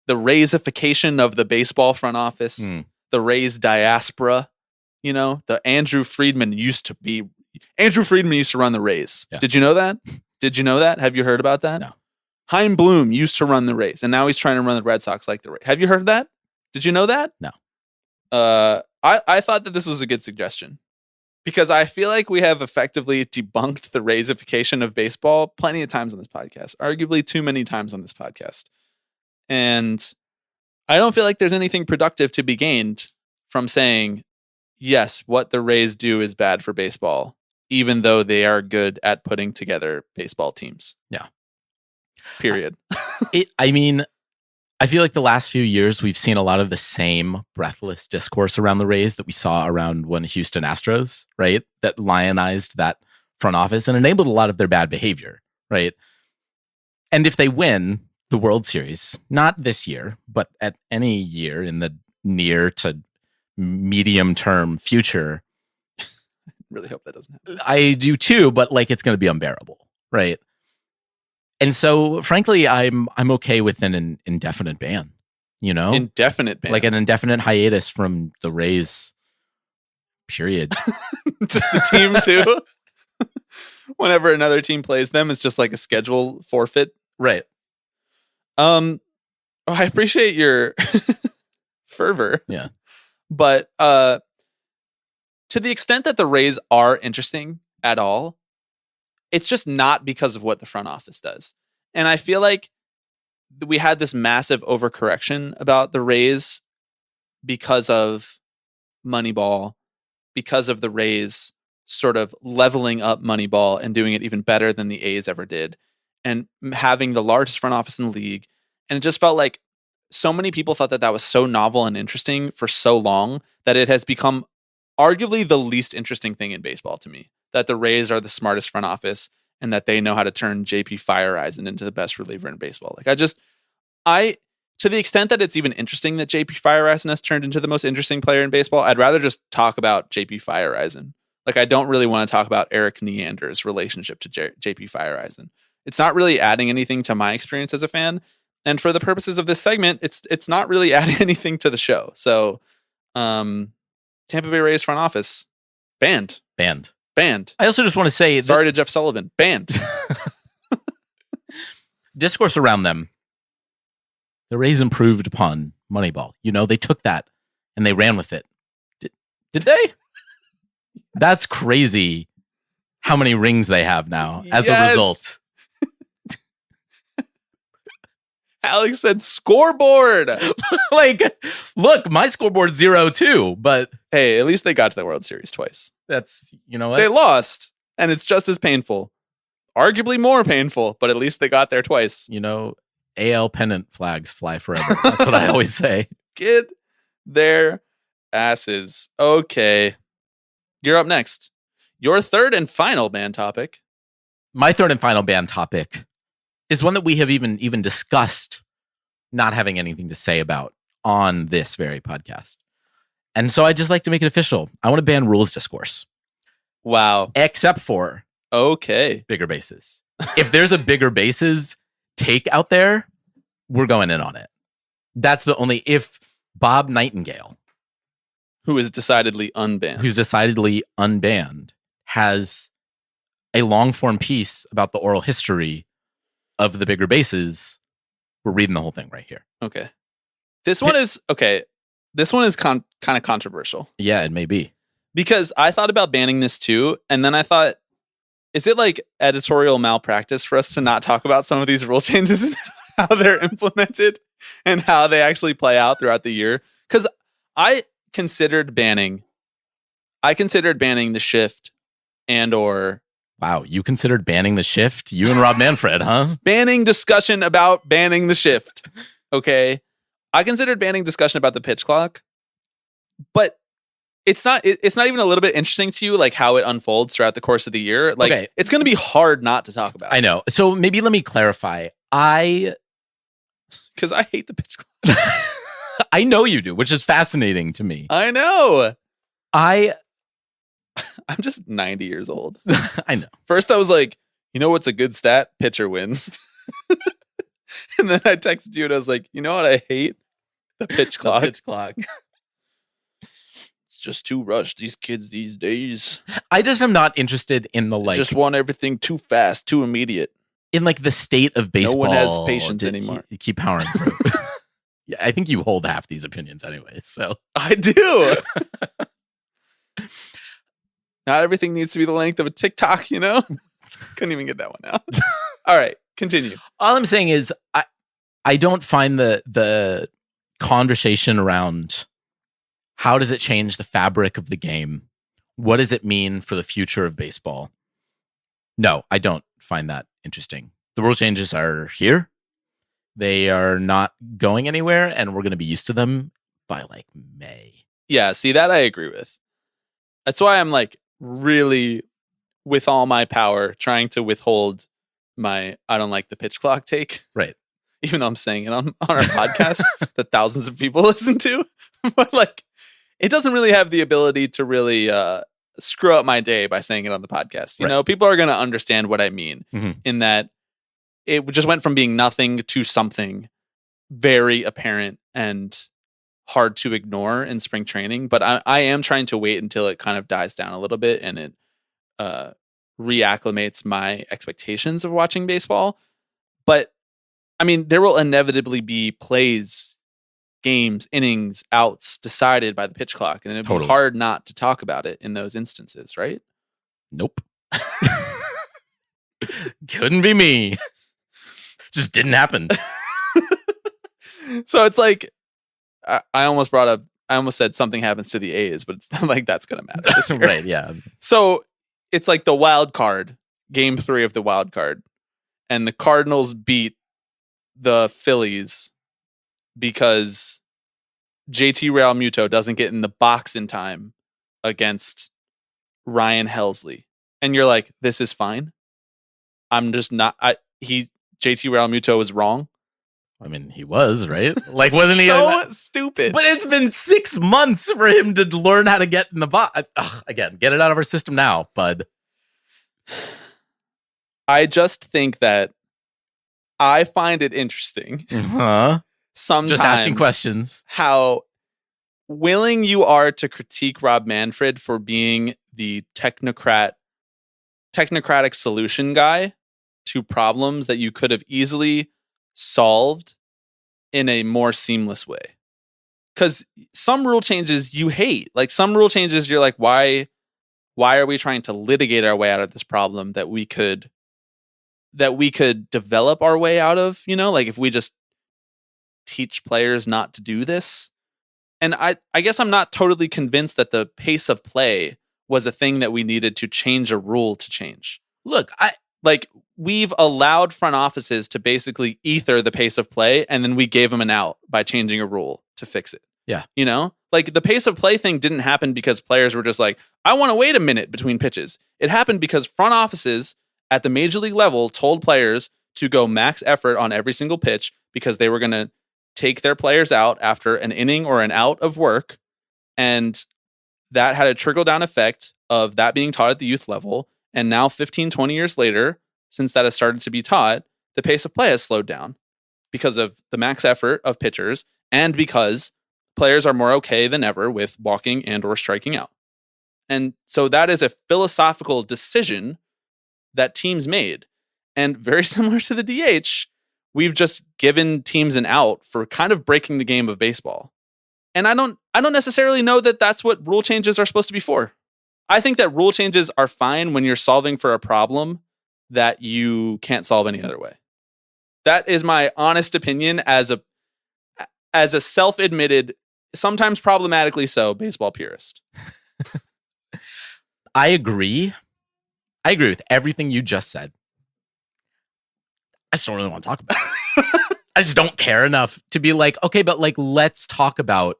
the Raysification of the baseball front office, the Rays diaspora. The Andrew Friedman used to run the Rays. Yeah. Did you know that? Have you heard about that?
No.
Chaim Bloom used to run the Rays, and now he's trying to run the Red Sox like the Rays. Have you heard of that? Did you know that?
No.
I thought that this was a good suggestion because I feel like we have effectively debunked the Raysification of baseball plenty of times on this podcast, arguably too many times on this podcast. And I don't feel like there's anything productive to be gained from saying, yes, what the Rays do is bad for baseball, even though they are good at putting together baseball teams.
Yeah.
Period.
I feel like the last few years we've seen a lot of the same breathless discourse around the Rays that we saw around when Houston Astros, right? That lionized that front office and enabled a lot of their bad behavior, right? And if they win the World Series, not this year, but at any year in the near to medium term future,
really hope that doesn't happen.
I do too, but like it's going to be unbearable, right? And so, frankly, I'm okay with an indefinite ban.
Indefinite ban,
like an indefinite hiatus from the Rays period.
Just the team too. Whenever another team plays them, it's just like a schedule forfeit.
Right.
I appreciate your fervor.
Yeah.
But to the extent that the Rays are interesting at all, it's just not because of what the front office does. And I feel like we had this massive overcorrection about the Rays because of Moneyball, because of the Rays sort of leveling up Moneyball and doing it even better than the A's ever did, and having the largest front office in the league. And it just felt like so many people thought that that was so novel and interesting for so long that it has become arguably the least interesting thing in baseball to me, that the Rays are the smartest front office and that they know how to turn JP Fireeisen into the best reliever in baseball. Like to the extent that it's even interesting that JP Fireeisen has turned into the most interesting player in baseball, I'd rather just talk about JP Fireeisen. Like, I don't really want to talk about Eric Neander's relationship to JP Fireeisen. It's not really adding anything to my experience as a fan. And for the purposes of this segment, it's not really adding anything to the show. So, Tampa Bay Rays front office, banned.
I also just want to say,
sorry to Jeff Sullivan, banned.
Discourse around them. The Rays improved upon Moneyball. You know, they took that and they ran with it. Did they? That's crazy how many rings they have now as a result.
Alex said scoreboard.
Like, look, my scoreboard's 0 too, but
hey, at least they got to the World Series twice.
that's, you know what?
They lost, and it's just as painful. Arguably more painful, but at least they got there twice.
You know, AL pennant flags fly forever. That's what I always say.
Get their asses. Okay. You're up next. Your third and final band topic.
My third and final band topic is one that we have even discussed not having anything to say about on this very podcast. And so I just like to make it official. I want to ban rules discourse.
Wow.
Except for
okay,
bigger bases. If there's a bigger bases take out there, we're going in on it. That's the only, if Bob Nightingale,
who is decidedly unbanned, has a long form piece about the oral history of the bigger bases, we're reading the whole thing right here. Okay. This one is kind of controversial.
Yeah, it may be.
Because I thought about banning this too, and then I thought, is it like editorial malpractice for us to not talk about some of these rule changes and how they're implemented and how they actually play out throughout the year? Because I considered banning the shift and or
wow, you considered banning the shift? You and Rob Manfred, huh?
Banning discussion about banning the shift. Okay. I considered banning discussion about the pitch clock, but it's not even a little bit interesting to you, like how it unfolds throughout the course of the year. Like, okay, it's going to be hard not to talk about.
I know. So maybe let me clarify.
Because I hate the pitch clock.
I know you do, which is fascinating to me.
I know.
I'm
just 90 years old.
I know.
First I was like, you know what's a good stat? Pitcher wins. And then I texted you and I was like, you know what I hate? The pitch clock.
The pitch clock.
It's just too rushed. These kids these days.
I just am not interested in the
They just want everything too fast, too immediate.
In like the state of baseball.
No one has patience anymore.
Keep powering through. Yeah, I think you hold half these opinions anyway. So
I do. Not everything needs to be the length of a TikTok, you know? Couldn't even get that one out. All right, continue.
All I'm saying is I don't find the conversation around how does it change the fabric of the game? What does it mean for the future of baseball? No, I don't find that interesting. The rule changes are here. They are not going anywhere, and we're going to be used to them by like May.
Yeah, see, that I agree with. That's why I'm like really, with all my power, trying to withhold my I don't like the pitch clock take.
Right.
Even though I'm saying it on our podcast that thousands of people listen to. But like, it doesn't really have the ability to really screw up my day by saying it on the podcast. You know, people are going to understand what I mean in that it just went from being nothing to something very apparent and hard to ignore in spring training, but I am trying to wait until it kind of dies down a little bit and it reacclimates my expectations of watching baseball. But I mean, there will inevitably be plays, games, innings, outs decided by the pitch clock, and it'd be hard not to talk about it in those instances, right?
Nope. Couldn't be me. Just didn't happen.
So it's like I almost said something happens to the A's, but it's not like that's gonna matter this year.
Right, yeah.
So it's like the wild card, game 3 of the wild card, and the Cardinals beat the Phillies because JT Realmuto doesn't get in the box in time against Ryan Helsley. And you're like, this is fine. I'm just not JT Realmuto was wrong.
I mean, he was, right? Like, wasn't he
so stupid?
But it's been 6 months for him to learn how to get in the box. Again, get it out of our system now, bud.
I just think that I find it interesting. Sometimes
just asking questions.
How willing you are to critique Rob Manfred for being the technocratic solution guy to problems that you could have easily solved in a more seamless way. Because some rule changes you hate. Like some rule changes you're like, why are we trying to litigate our way out of this problem that we could develop our way out of, like if we just teach players not to do this. And I guess I'm not totally convinced that the pace of play was a thing that we needed to change a rule to change.
Look,
we've allowed front offices to basically ether the pace of play, and then we gave them an out by changing a rule to fix it.
Yeah.
Like the pace of play thing didn't happen because players were just like, I want to wait a minute between pitches. It happened because front offices at the major league level told players to go max effort on every single pitch because they were going to take their players out after an inning or an out of work. And that had a trickle down effect of that being taught at the youth level. And now 15, 20 years later, since that has started to be taught, the pace of play has slowed down because of the max effort of pitchers and because players are more okay than ever with walking and or striking out. And so that is a philosophical decision that teams made. And very similar to the DH, we've just given teams an out for kind of breaking the game of baseball. And I don't necessarily know that that's what rule changes are supposed to be for. I think that rule changes are fine when you're solving for a problem that you can't solve any other way. That is my honest opinion as a self-admitted, sometimes problematically so, baseball purist.
I agree. I agree with everything you just said. I just don't really want to talk about it. I just don't care enough to be like, okay, but like, let's talk about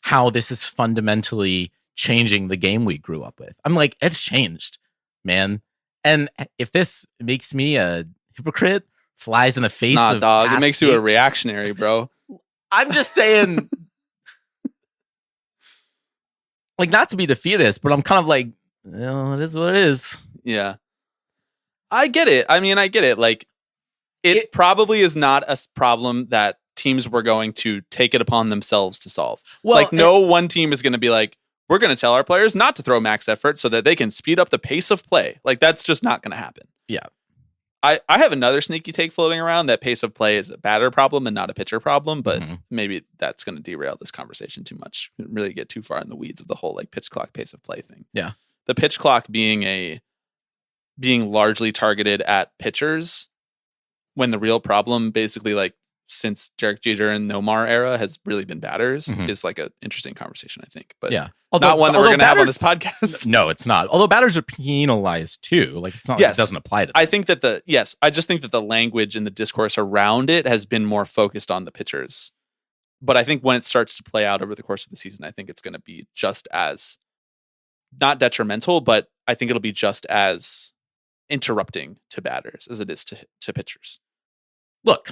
how this is fundamentally changing the game we grew up with. I'm like, it's changed, man. And if this makes me a hypocrite, flies in the face of
dog, it makes you a reactionary, bro.
I'm just saying, like, not to be defeatist, but I'm kind of like, it is what it is.
Yeah. I get it. I mean, I get it. Like, it probably is not a problem that teams were going to take it upon themselves to solve. Well, like, no one team is going to be like, we're going to tell our players not to throw max effort so that they can speed up the pace of play. Like, that's just not going to happen.
Yeah.
I have another sneaky take floating around that pace of play is a batter problem and not a pitcher problem, but maybe that's going to derail this conversation too much. Really get too far in the weeds of the whole like pitch clock pace of play thing.
Yeah.
The pitch clock being largely targeted at pitchers when the real problem basically like since Derek Jeter and Nomar era has really been batters is like an interesting conversation, I think. But
yeah.
Not one that we're going to have on this podcast.
No, it's not. Although batters are penalized too. Like it's not like it doesn't apply to them.
I think that I just think that the language and the discourse around it has been more focused on the pitchers. But I think when it starts to play out over the course of the season, I think it's going to be just as not detrimental, but I think it'll be just as interrupting to batters as it is to pitchers.
Look,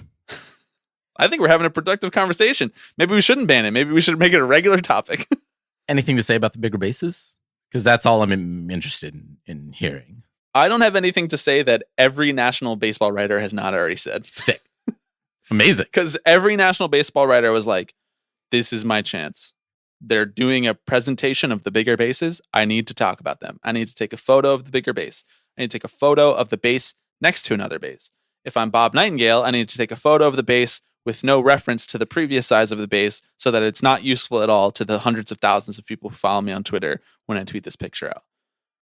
I think we're having a productive conversation. Maybe we shouldn't ban it. Maybe we should make it a regular topic.
Anything to say about the bigger bases? Because that's all I'm interested in hearing.
I don't have anything to say that every national baseball writer has not already said.
Sick. Amazing.
Because every national baseball writer was like, this is my chance. They're doing a presentation of the bigger bases. I need to talk about them. I need to take a photo of the bigger base. I need to take a photo of the base next to another base. If I'm Bob Nightingale, I need to take a photo of the base with no reference to the previous size of the base so that it's not useful at all to the hundreds of thousands of people who follow me on Twitter when I tweet this picture out.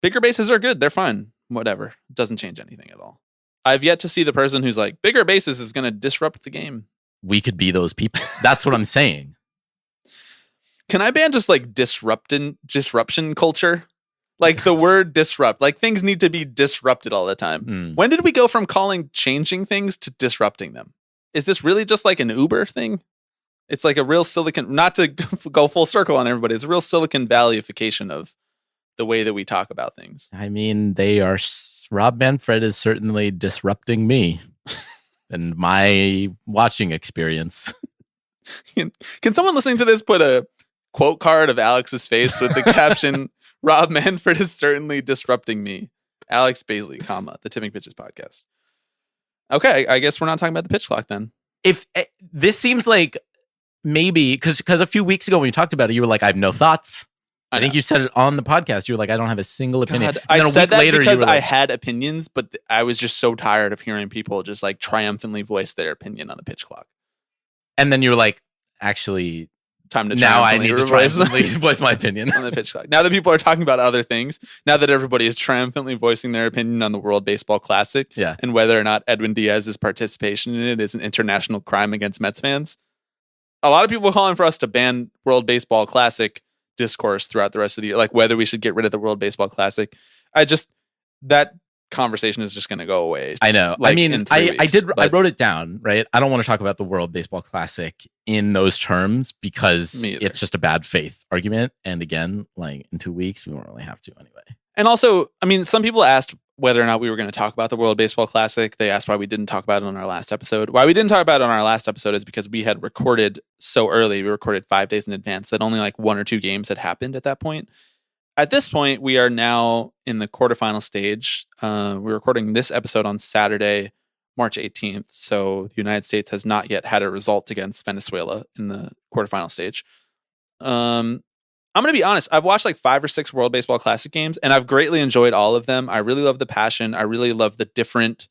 Bigger bases are good. They're fine. Whatever. It doesn't change anything at all. I've yet to see the person who's like, bigger bases is going to disrupt the game.
We could be those people. That's what I'm saying.
Can I ban just like disruption culture? Like the word disrupt, like things need to be disrupted all the time. When did we go from calling changing things to disrupting them? Is this really just like an Uber thing? It's like a real not to go full circle on everybody. It's a real Silicon Valley-ification of the way that we talk about things.
I mean, Rob Manfred is certainly disrupting me and my watching experience.
Can someone listening to this put a quote card of Alex's face with the caption, Rob Manfred is certainly disrupting me. Alex Baisley, the Tipping Pitches podcast. Okay, I guess we're not talking about the pitch clock then.
If this seems like maybe, because a few weeks ago when we talked about it, you were like, I have no thoughts. I think you said it on the podcast. You were like, I don't have a single opinion.
I said that because I had opinions, but I was just so tired of hearing people just like triumphantly voice their opinion on the pitch clock.
And then you were like, actually,
time to
now I need to triumphantly voice my opinion
on the pitch clock. Now that people are talking about other things, now that everybody is triumphantly voicing their opinion on the World Baseball Classic and whether or not Edwin Diaz's participation in it is an international crime against Mets fans, a lot of people are calling for us to ban World Baseball Classic discourse throughout the rest of the year, like whether we should get rid of the World Baseball Classic. That conversation is just going to go away.
I know.
Like,
I mean, I wrote it down, right? I don't want to talk about the World Baseball Classic in those terms because it's just a bad faith argument. And again, like in 2 weeks, we won't really have to anyway.
And also, I mean, some people asked whether or not we were going to talk about the World Baseball Classic. They asked why we didn't talk about it on our last episode. Why we didn't talk about it on our last episode is because we had recorded so early. We recorded 5 days in advance that only like 1 or 2 games had happened at that point. At this point, we are now in the quarterfinal stage. We're recording this episode on Saturday, March 18th. So the United States has not yet had a result against Venezuela in the quarterfinal stage. I'm going to be honest. I've watched like 5 or 6 World Baseball Classic games, and I've greatly enjoyed all of them. I really love the passion. I really love the different,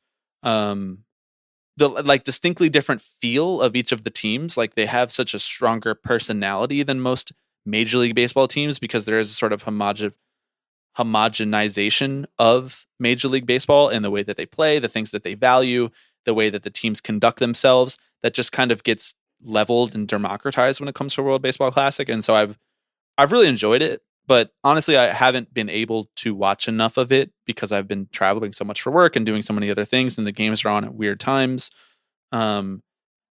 distinctly different feel of each of the teams. Like they have such a stronger personality than most Major League Baseball teams because there is a sort of homogenization of Major League Baseball in the way that they play, the things that they value, the way that the teams conduct themselves. That just kind of gets leveled and democratized when it comes to World Baseball Classic. And so I've really enjoyed it, but honestly, I haven't been able to watch enough of it because I've been traveling so much for work and doing so many other things, and the games are on at weird times.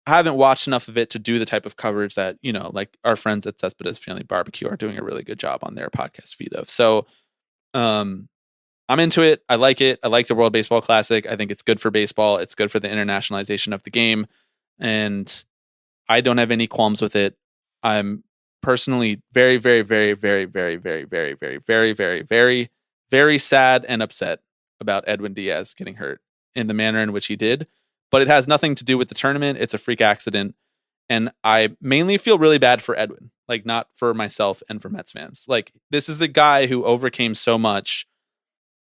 I haven't watched enough of it to do the type of coverage that, you know, like our friends at Cespedes Family Barbecue are doing a really good job on their podcast feed of. So I'm into it. I like it. I like the World Baseball Classic. I think it's good for baseball. It's good for the internationalization of the game. And I don't have any qualms with it. I'm personally very, very, very, very, very, very, very, very, very, very, very, very sad and upset about Edwin Diaz getting hurt in the manner in which he did. But it has nothing to do with the tournament. It's a freak accident. And I mainly feel really bad for Edwin, like not for myself and for Mets fans. Like this is a guy who overcame so much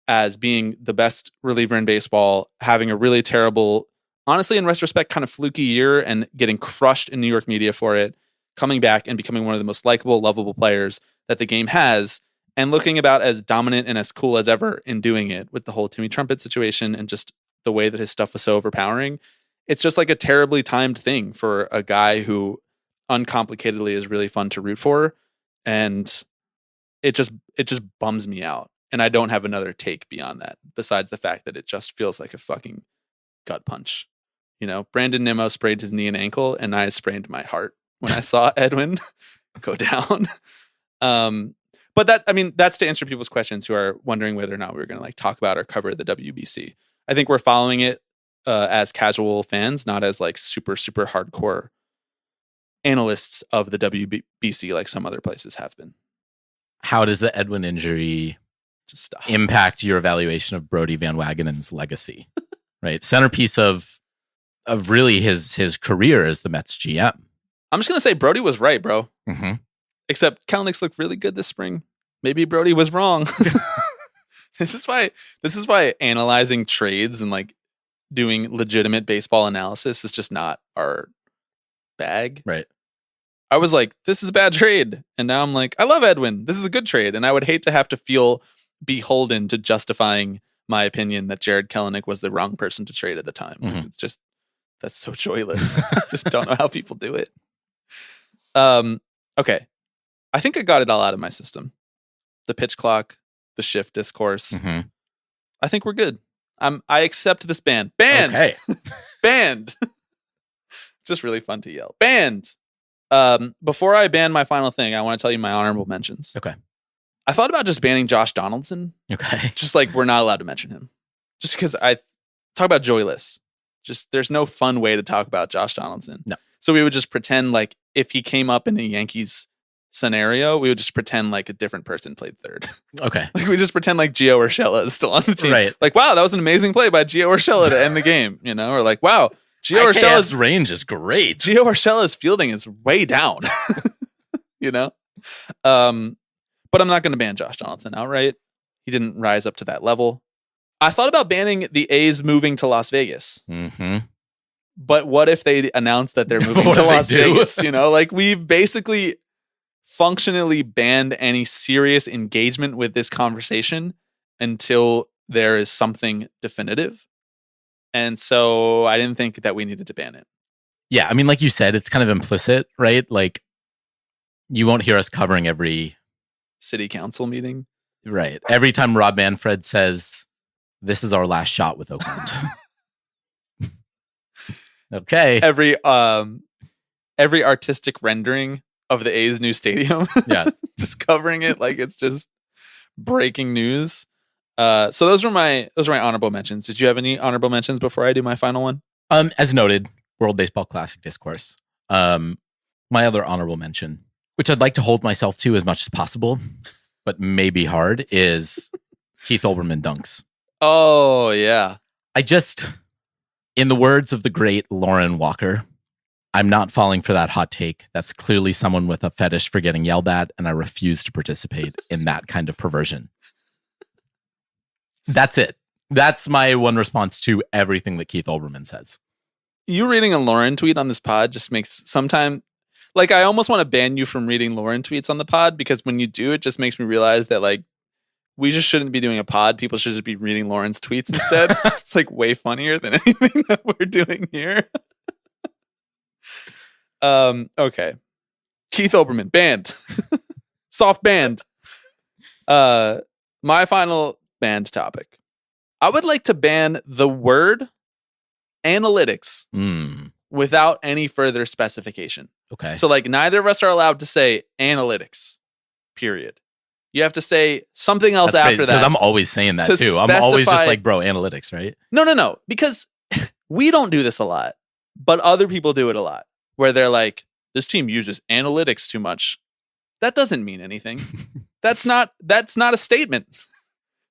as being the best reliever in baseball, having a really terrible, honestly, in retrospect, kind of fluky year and getting crushed in New York media for it, coming back and becoming one of the most likable, lovable players that the game has, and looking about as dominant and as cool as ever in doing it with the whole Timmy Trumpet situation and just the way that his stuff was so overpowering. It's just like a terribly timed thing for a guy who uncomplicatedly is really fun to root for. And it just bums me out. And I don't have another take beyond that, besides the fact that it just feels like a fucking gut punch. You know, Brandon Nimmo sprained his knee and ankle, and I sprained my heart when I saw Edwin go down. But that's to answer people's questions who are wondering whether or not we're going to like talk about or cover the WBC. I think we're following it as casual fans, not as like super, super hardcore analysts of the WBC like some other places have been.
How does the Edwin injury impact your evaluation of Brodie Van Wagenen's legacy? Right, centerpiece of really his career as the Mets GM.
I'm just going to say Brody was right, bro.
Mm-hmm.
Except Kalanick's looked really good this spring. Maybe Brody was wrong. This is why analyzing trades and like doing legitimate baseball analysis is just not our bag.
Right.
I was like, this is a bad trade. And now I'm like, I love Edwin. This is a good trade. And I would hate to have to feel beholden to justifying my opinion that Jared Kelenic was the wrong person to trade at the time.
Mm-hmm.
Like, it's just, that's so joyless. I just don't know how people do it. Okay. I think I got it all out of my system. The pitch clock, the shift discourse.
Mm-hmm.
I think we're good. I accept this ban. Banned.
Okay.
Banned. It's just really fun to yell. Banned. Before I ban my final thing, I want to tell you my honorable mentions.
Okay.
I thought about just banning Josh Donaldson.
Okay.
Just like we're not allowed to mention him. Just because I talk about joyless. Just there's no fun way to talk about Josh Donaldson.
No.
So we would just pretend like if he came up in a Yankees scenario, we would just pretend like a different person played third.
Okay.
Like we just pretend like Gio Urshela is still on the team.
Right.
Like, wow, that was an amazing play by Gio Urshela to end the game, you know? Or like, wow, Gio Urshela's
range is great.
Gio Urshela's fielding is way down. You know? But I'm not going to ban Josh Donaldson outright. He didn't rise up to that level. I thought about banning the A's moving to Las Vegas.
Mm-hmm.
But what if they announce that they're moving
What
to
if they
Las
do?
Vegas? You know, like we've basically functionally banned any serious engagement with this conversation until there is something definitive. And so I didn't think that we needed to ban it.
Yeah, I mean, like you said, it's kind of implicit, right? Like you won't hear us covering every
City council meeting.
right. Every time Rob Manfred says, "This is our last shot with Oakland." Okay.
Every artistic rendering of the A's new stadium.
Yeah.
Just covering it like it's just breaking news. So those were my honorable mentions. Did you have any honorable mentions before I do my final one?
As noted, World Baseball Classic discourse. My other honorable mention, which I'd like to hold myself to as much as possible, but may be hard, is Keith Olbermann dunks.
Oh, yeah.
In the words of the great Lauren Walker, I'm not falling for that hot take. That's clearly someone with a fetish for getting yelled at, and I refuse to participate in that kind of perversion. That's it. That's my one response to everything that Keith Olbermann says.
You reading a Lauren tweet on this pod just makes sometime, like I almost want to ban you from reading Lauren tweets on the pod, because when you do, it just makes me realize that like we just shouldn't be doing a pod. People should just be reading Lauren's tweets instead. It's like way funnier than anything that we're doing here. Okay. Keith Olbermann, banned. Soft banned. My final banned topic. I would like to ban the word analytics without any further specification.
Okay.
So like neither of us are allowed to say analytics, period. You have to say something else
That's
after
great,
that.
because I'm always saying that
to
too. I'm always just
specify-
like, bro, analytics, right?
No. Because we don't do this a lot, but other people do it a lot, where they're like, this team uses analytics too much. That doesn't mean anything. That's not a statement.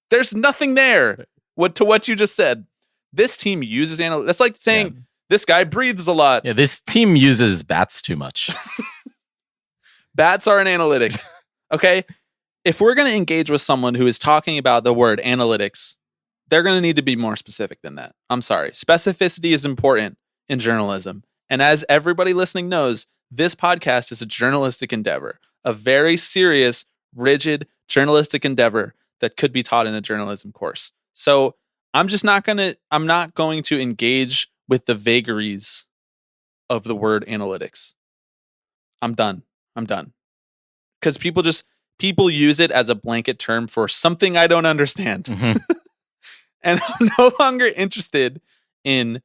There's nothing there to what you just said. This team uses analytics. That's like saying this guy breathes a lot.
Yeah, this team uses bats too much.
Bats are an analytic. Okay? If we're going to engage with someone who is talking about the word analytics, they're going to need to be more specific than that. I'm sorry. Specificity is important in journalism. And as everybody listening knows, this podcast is a journalistic endeavor, a very serious, rigid journalistic endeavor that could be taught in a journalism course. So I'm not going to engage with the vagaries of the word analytics. I'm done. Because people use it as a blanket term for something I don't understand.
Mm-hmm.
And I'm no longer interested in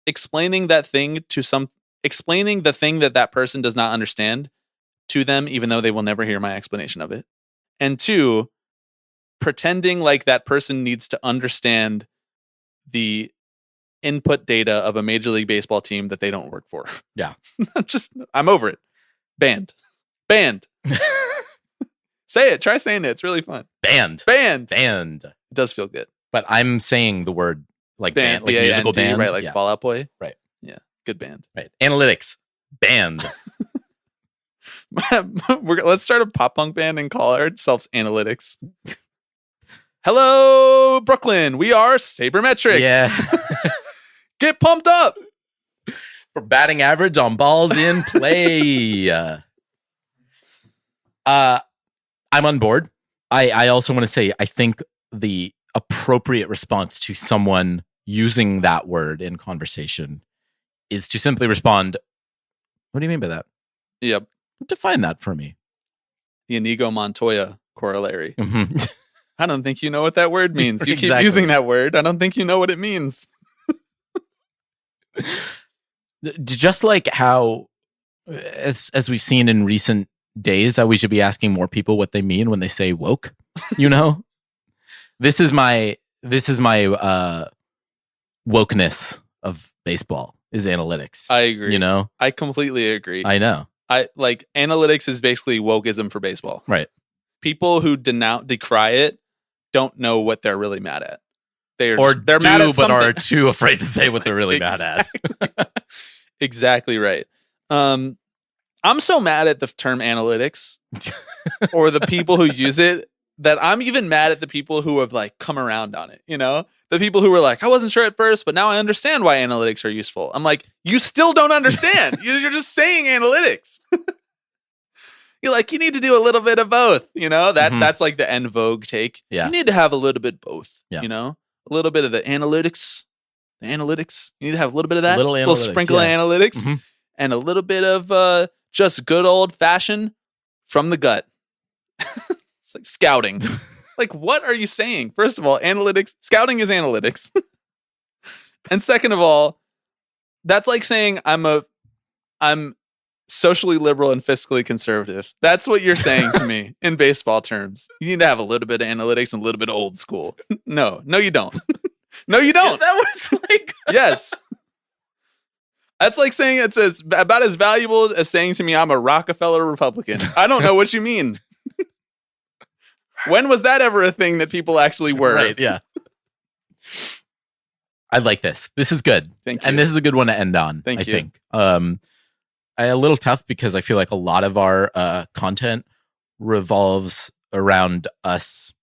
explaining the thing that person does not understand to them, even though they will never hear my explanation of it. And 2, pretending like that person needs to understand the input data of a Major League Baseball team that they don't work for.
Yeah.
I'm over it. Banned. Say it. Try saying it. It's really fun.
Banned.
It does feel good.
But I'm saying the word like band, like
B-A-N-D,
musical band.
right? Like
yeah.
Fall Out Boy.
Right.
Yeah. Good band.
Right. Analytics. Band.
Let's start a pop punk band and call ourselves Analytics. Hello, Brooklyn. We are Sabermetrics.
Yeah.
Get pumped up.
For batting average on balls in play. I'm on board. I also want to say, I think the appropriate response to someone using that word in conversation is to simply respond, what do you mean by that?
Yep.
Define that for me.
The Inigo Montoya corollary.
Mm-hmm.
I don't think you know what that word means. You
Exactly.
keep using that word. I don't think you know what it means.
Just like how, as we've seen in recent days, how we should be asking more people what they mean when they say woke. You know, this is my wokeness of baseball is analytics.
I agree.
You know,
I completely agree.
I know.
I like analytics is basically wokeism for baseball.
Right.
People who decry it don't know what they're really mad at. They're
do,
mad at
but are
something.
too afraid to say what they're really mad at.
Exactly right. I'm so mad at the term analytics or the people who use it that I'm even mad at the people who have like come around on it. You know, the people who were like, I wasn't sure at first, but now I understand why analytics are useful. I'm like, you still don't understand. You're just saying analytics. You're like, you need to do a little bit of both. You know, that's like the en vogue take.
Yeah.
You need to have a little bit both.
Yeah.
You know, a little bit of the analytics. You need to have a little bit of that.
Little
sprinkle
yeah.
of analytics.
Mm-hmm.
And a little bit of just good old fashioned from the gut. It's like scouting. Like, what are you saying? First of all, scouting is analytics. And second of all, that's like saying I'm socially liberal and fiscally conservative. That's what you're saying to me in baseball terms. You need to have a little bit of analytics and a little bit of old school. No, you don't. No, you don't.
Is that what it's like?
Yes. That's like saying it's about as valuable as saying to me I'm a Rockefeller Republican. I don't know what you mean. When was that ever a thing that people actually were?
Right, yeah. I like this. This is good.
Thank you.
And this is a good one to end on,
Thank you.
I think. A little tough because I feel like a lot of our content revolves around us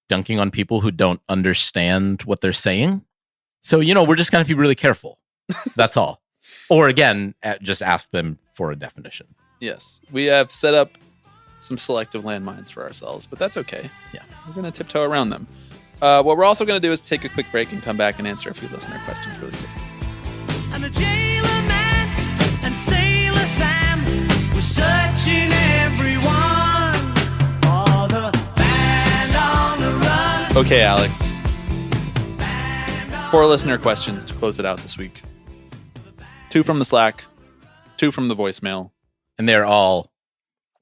dunking on people who don't understand what they're saying. So, you know, we're just going to be really careful. That's all. Or again, just ask them for a definition.
Yes. We have set up some selective landmines for ourselves, but that's okay.
Yeah.
We're going to tiptoe around them. What we're also going to do is take a quick break and come back and answer a few listener questions really quick.
I'm a jailer man and sailor Sam. We're searching everyone for the band on the run.
Okay, Alex. 4 listener questions to close it out this week. 2 from the Slack, 2 from the voicemail.
And they're all,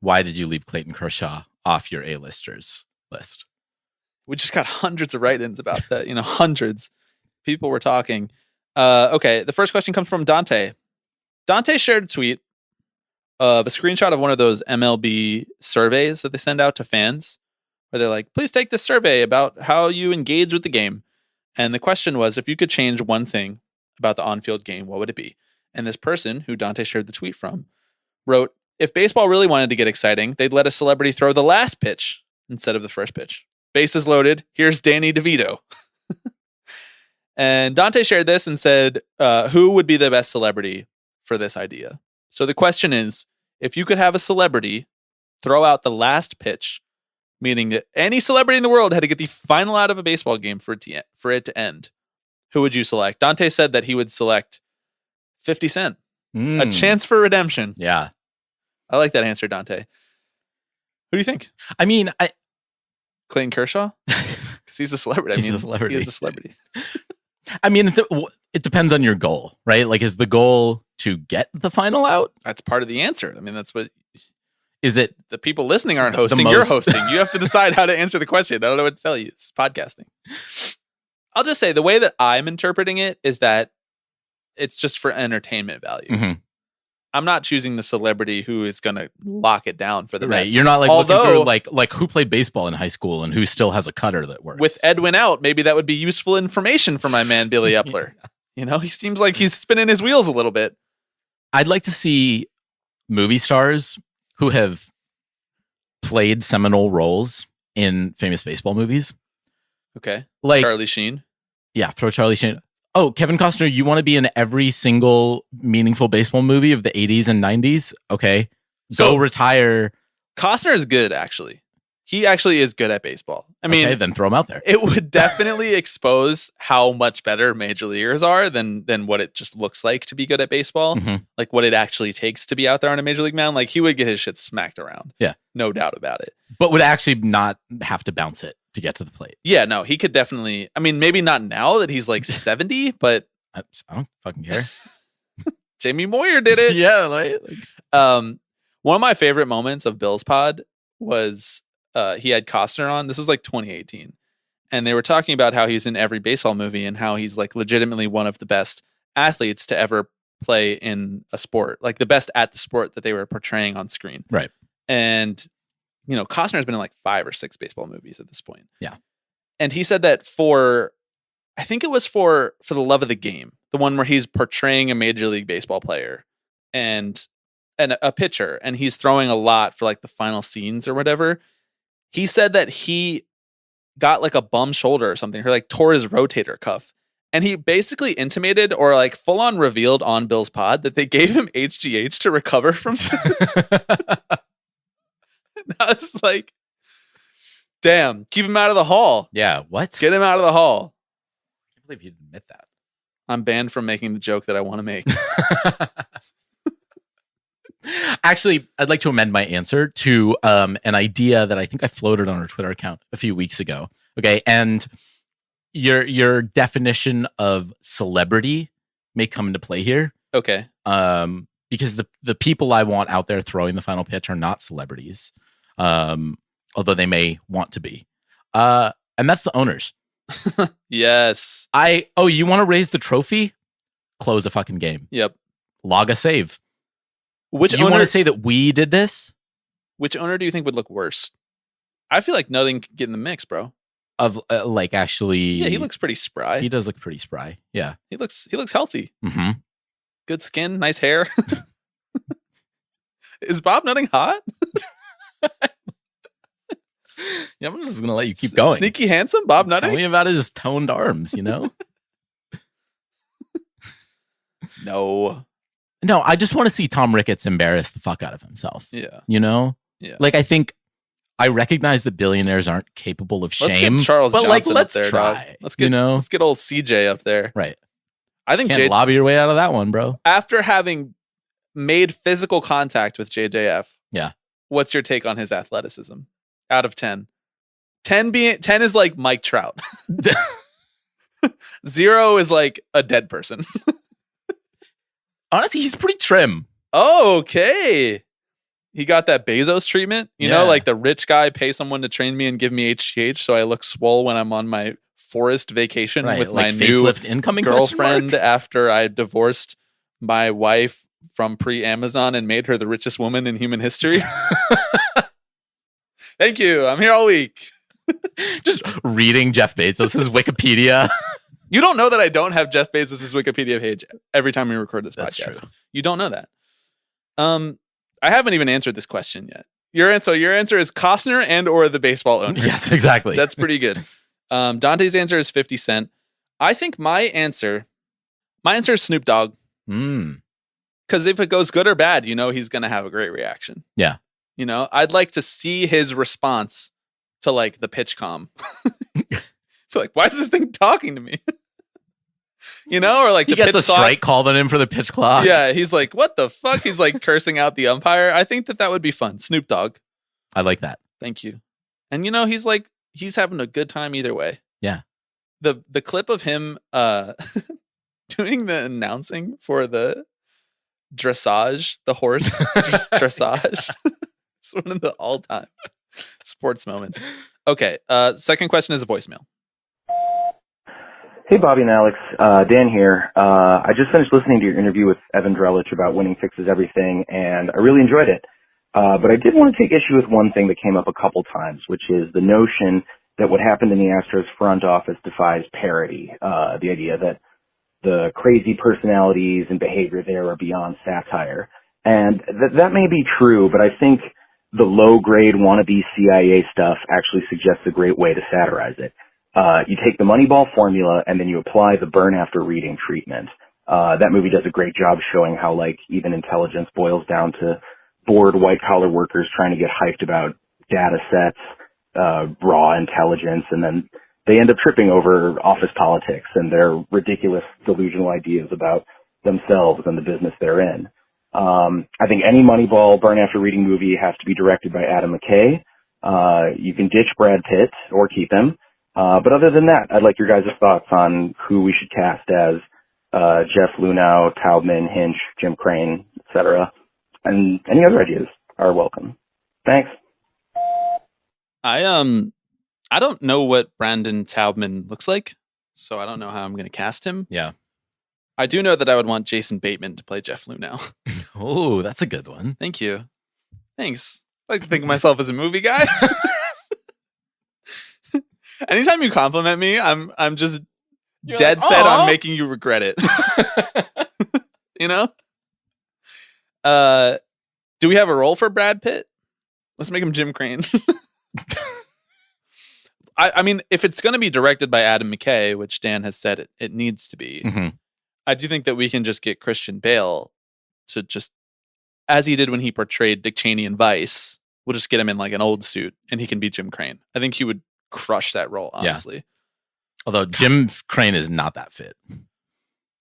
why did you leave Clayton Kershaw off your A-listers list?
We just got hundreds of write-ins about that. You know, hundreds. People were talking. Okay, the first question comes from Dante. Dante shared a tweet of a screenshot of one of those MLB surveys that they send out to fans, where they're like, please take this survey about how you engage with the game. And the question was, if you could change one thing about the on-field game, what would it be? And this person, who Dante shared the tweet from, wrote, if baseball really wanted to get exciting, they'd let a celebrity throw the last pitch instead of the first pitch. Bases loaded. Here's Danny DeVito. And Dante shared this and said, who would be the best celebrity for this idea? So the question is, if you could have a celebrity throw out the last pitch, meaning that any celebrity in the world had to get the final out of a baseball game for it to end, who would you select? Dante said that he would select 50 Cent. A chance for redemption.
Yeah.
I like that answer, Dante. Who do you think?
I mean,
Clayton Kershaw? Because he's a celebrity.
He's a celebrity.
He is a celebrity.
I mean, it depends on your goal, right? Like, is the goal to get the final out?
That's part of the answer. I mean, that's what...
Is it...
The people listening aren't
The
hosting. You're
most-
hosting. You have to decide how to answer the question. I don't know what to tell you. It's podcasting. I'll just say the way that I'm interpreting it is that it's just for entertainment value.
Mm-hmm.
I'm not choosing the celebrity who is going to lock it down for the
Right.
Mets.
You're not like looking
Although,
through like who played baseball in high school and who still has a cutter that works.
with Edwin out, maybe that would be useful information for my man, Billy Epler. You know, he seems like he's spinning his wheels a little bit.
I'd like to see movie stars who have played seminal roles in famous baseball movies.
Okay.
Like
Charlie Sheen.
Yeah, throw Charlie Sheen. Oh, Kevin Costner, you want to be in every single meaningful baseball movie of the 80s and 90s? Okay.
So-
Go retire.
Costner is good, actually. He actually is good at baseball. I mean,
Okay, then throw him out there.
it would definitely expose how much better major leaguers are than what it just looks like to be good at baseball.
Mhm.
Like what it actually takes to be out there on a major league mound. Like he would get his shit smacked around.
Yeah.
No doubt about it.
But would actually not have to bounce it to get to the plate.
Yeah, no, he could definitely. I mean, maybe not now that he's like 70, but
I don't fucking care.
Jamie Moyer did it.
Yeah, like
One of my favorite moments of Bill's Pod was he had Costner on. This was like 2018. And they were talking about how he's in every baseball movie and how he's like legitimately one of the best athletes to ever play in a sport, like the best at the sport that they were portraying on screen.
Right.
And, you know, Costner's been in like 5 or 6 baseball movies at this point.
Yeah.
And he said that I think it was for the love of the game, the one where he's portraying a major league baseball player and a pitcher, and he's throwing a lot for like the final scenes or whatever. He said that he got like a bum shoulder or something, or like tore his rotator cuff. And he basically intimated or like full on revealed on Bill's Pod that they gave him HGH to recover from this. And I was like, damn, keep him out of the hall.
Yeah, what?
Get him out of the hall.
I can't believe you'd admit that.
I'm banned from making the joke that I want to make.
Actually, I'd like to amend my answer to an idea that I think I floated on our Twitter account a few weeks ago. Okay, and your definition of celebrity may come into play here.
Okay.
Because the people I want out there throwing the final pitch are not celebrities, although they may want to be. And that's the owners.
Yes.
You want to raise the trophy? Close a fucking game.
Yep.
Log a save.
Which
You
owner?
want to say that we did this?
Which owner do you think would look worse? I feel like Nutting could get in the mix, bro.
Of like actually,
Yeah, he looks pretty spry.
He does look pretty spry. Yeah.
He looks healthy.
Mm-hmm.
Good skin, nice hair. Is Bob Nutting hot?
Yeah, I'm just gonna let you keep going.
Sneaky handsome, Bob
Tell
Nutting?
me about his toned arms. You know.
No.
No, I just want to see Tom Ricketts embarrass the fuck out of himself.
Yeah.
You know?
Yeah.
Like, I recognize that billionaires aren't capable of shame.
Let's get Charles
but
Johnson
let's
up there,
try.
dog. Let's get old CJ up there.
Right.
I think
Can't lobby your way out of that one, bro.
after having made physical contact with JJF,
Yeah.
what's your take on his athleticism? Out of 10. 10 is like Mike Trout. 0 is like a dead person.
Honestly, he's pretty trim.
Oh, okay. He got that Bezos treatment. You know,
Yeah.
like the rich guy pay someone to train me and give me HGH so I look swole when I'm on my forest vacation
Right.
with
Like
my new
facelift incoming
girlfriend after I divorced my wife from pre-Amazon and made her the richest woman in human history. Thank you. I'm here all week.
Just reading Jeff Bezos' Wikipedia.
You don't know that I don't have Jeff Bezos' Wikipedia page every time we record this
That's
podcast.
true.
You don't know that. I haven't even answered this question yet. Your answer is Costner and or the baseball owners.
Yes, exactly.
That's pretty good. Dante's answer is 50 Cent. I think my answer is Snoop Dogg. Because if it goes good or bad, you know he's going to have a great reaction.
Yeah.
You know, I'd like to see his response to like the pitch com. Like, why is this thing talking to me? You know, or like
He
the
gets
pitch
a
clock.
strike called on him for the pitch clock.
Yeah, he's like, what the fuck? He's like cursing out the umpire. I think that would be fun. Snoop Dogg.
I like that.
Thank you. And you know, he's having a good time either way.
Yeah.
The clip of him doing the announcing for the dressage, the horse dressage. It's one of the all-time sports moments. Okay, second question is a voicemail.
Hey, Bobby and Alex. Dan here. I just finished listening to your interview with Evan Drellich about winning fixes everything, and I really enjoyed it. But I did want to take issue with one thing that came up a couple times, which is the notion that what happened in the Astros front office defies parody. The idea that the crazy personalities and behavior there are beyond satire. And that may be true, but I think the low-grade wannabe CIA stuff actually suggests a great way to satirize it. You take the Moneyball formula and then you apply the burn after reading treatment. That movie does a great job showing how, like, even intelligence boils down to bored white-collar workers trying to get hyped about data sets, raw intelligence, and then they end up tripping over office politics and their ridiculous delusional ideas about themselves and the business they're in. I think any Moneyball burn after reading movie has to be directed by Adam McKay. You can ditch Brad Pitt or keep him. But other than that, I'd like your guys' thoughts on who we should cast as Jeff Lunau, Taubman, Hinch, Jim Crane, etc. And any other ideas are welcome. Thanks.
I don't know what Brandon Taubman looks like, so I don't know how I'm going to cast him.
Yeah.
I do know that I would want Jason Bateman to play Jeff Lunau.
Oh, that's a good one.
Thank you. Thanks. I like to think of myself as a movie guy. Anytime you compliment me, I'm just
You're
dead
like,
set
"Aw."
on making you regret it. You know? Do we have a role for Brad Pitt? Let's make him Jim Crane. I mean, if it's going to be directed by Adam McKay, which Dan has said it needs to be, I do think that we can just get Christian Bale to just, as he did when he portrayed Dick Cheney in Vice, we'll just get him in like an old suit and he can be Jim Crane. I think he would crush that role, honestly.
Yeah. Although Jim Crane is not that fit.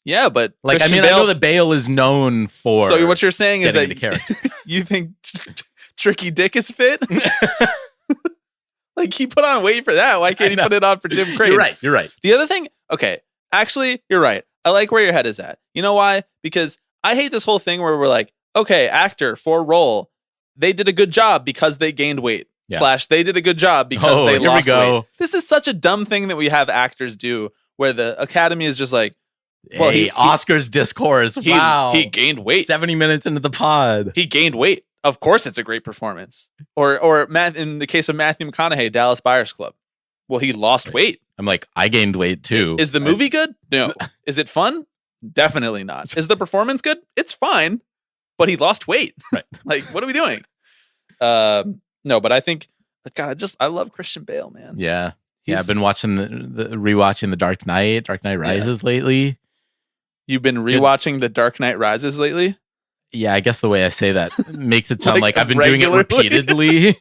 Yeah, but
Like,
Christian
I
Bale,
know that Bale is known for.
So what you're saying is
getting
that
into character.
you think Tricky Dick is fit? Like, he put on weight for that. Why can't he put it on for Jim Crane?
You're right.
The other thing, okay, actually, you're right. I like where your head is at. You know why? Because I hate this whole thing where we're like, okay, actor for role, they did a good job because they gained weight.
Yeah.
/ they did a good job because they
here
lost
we go.
weight. This is such a dumb thing that we have actors do where the Academy is just like, well,
Hey, Oscars discourse. Wow.
he gained weight.
70 minutes into the pod.
He gained weight. Of course, it's a great performance. Or Matt, in the case of Matthew McConaughey, Dallas Buyers Club. Well, he lost weight.
I'm like, I gained weight too.
Is the movie good? No. Is it fun? Definitely not. Is the performance good? It's fine, but he lost weight.
Right.
Like, what are we doing? No, but I think, God, I love Christian Bale, man.
Yeah. I've been watching rewatching The Dark Knight Rises lately.
You've been rewatching The Dark Knight Rises lately?
Yeah, I guess the way I say that makes it sound like I've been doing it
regularly?
repeatedly.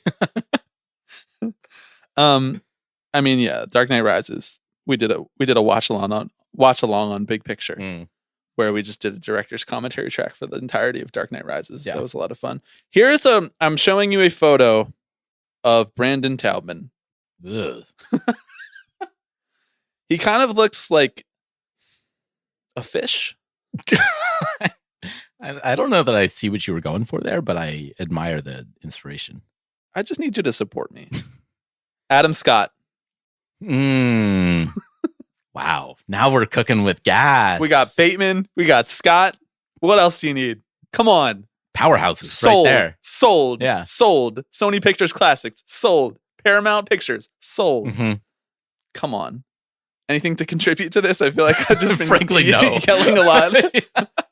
I mean, yeah, Dark Knight Rises. We did a watch along on Big Picture, where we just did a director's commentary track for the entirety of Dark Knight Rises.
Yeah.
That was a lot of fun. I'm showing you a photo of Brandon Taubman.
Ugh.
He kind of looks like a fish.
I don't know that I see what you were going for there, but I admire the inspiration.
I just need you to support me. Adam Scott.
Wow. Now we're cooking with gas.
We got Bateman. We got Scott. What else do you need? Come on.
Powerhouses
Sold.
right there.
Sold.
Yeah.
Sold. Sony Pictures Classics. Sold. Paramount Pictures. Sold. Come on. Anything to contribute to this? I feel like I've just been
Frankly, no.
yelling a lot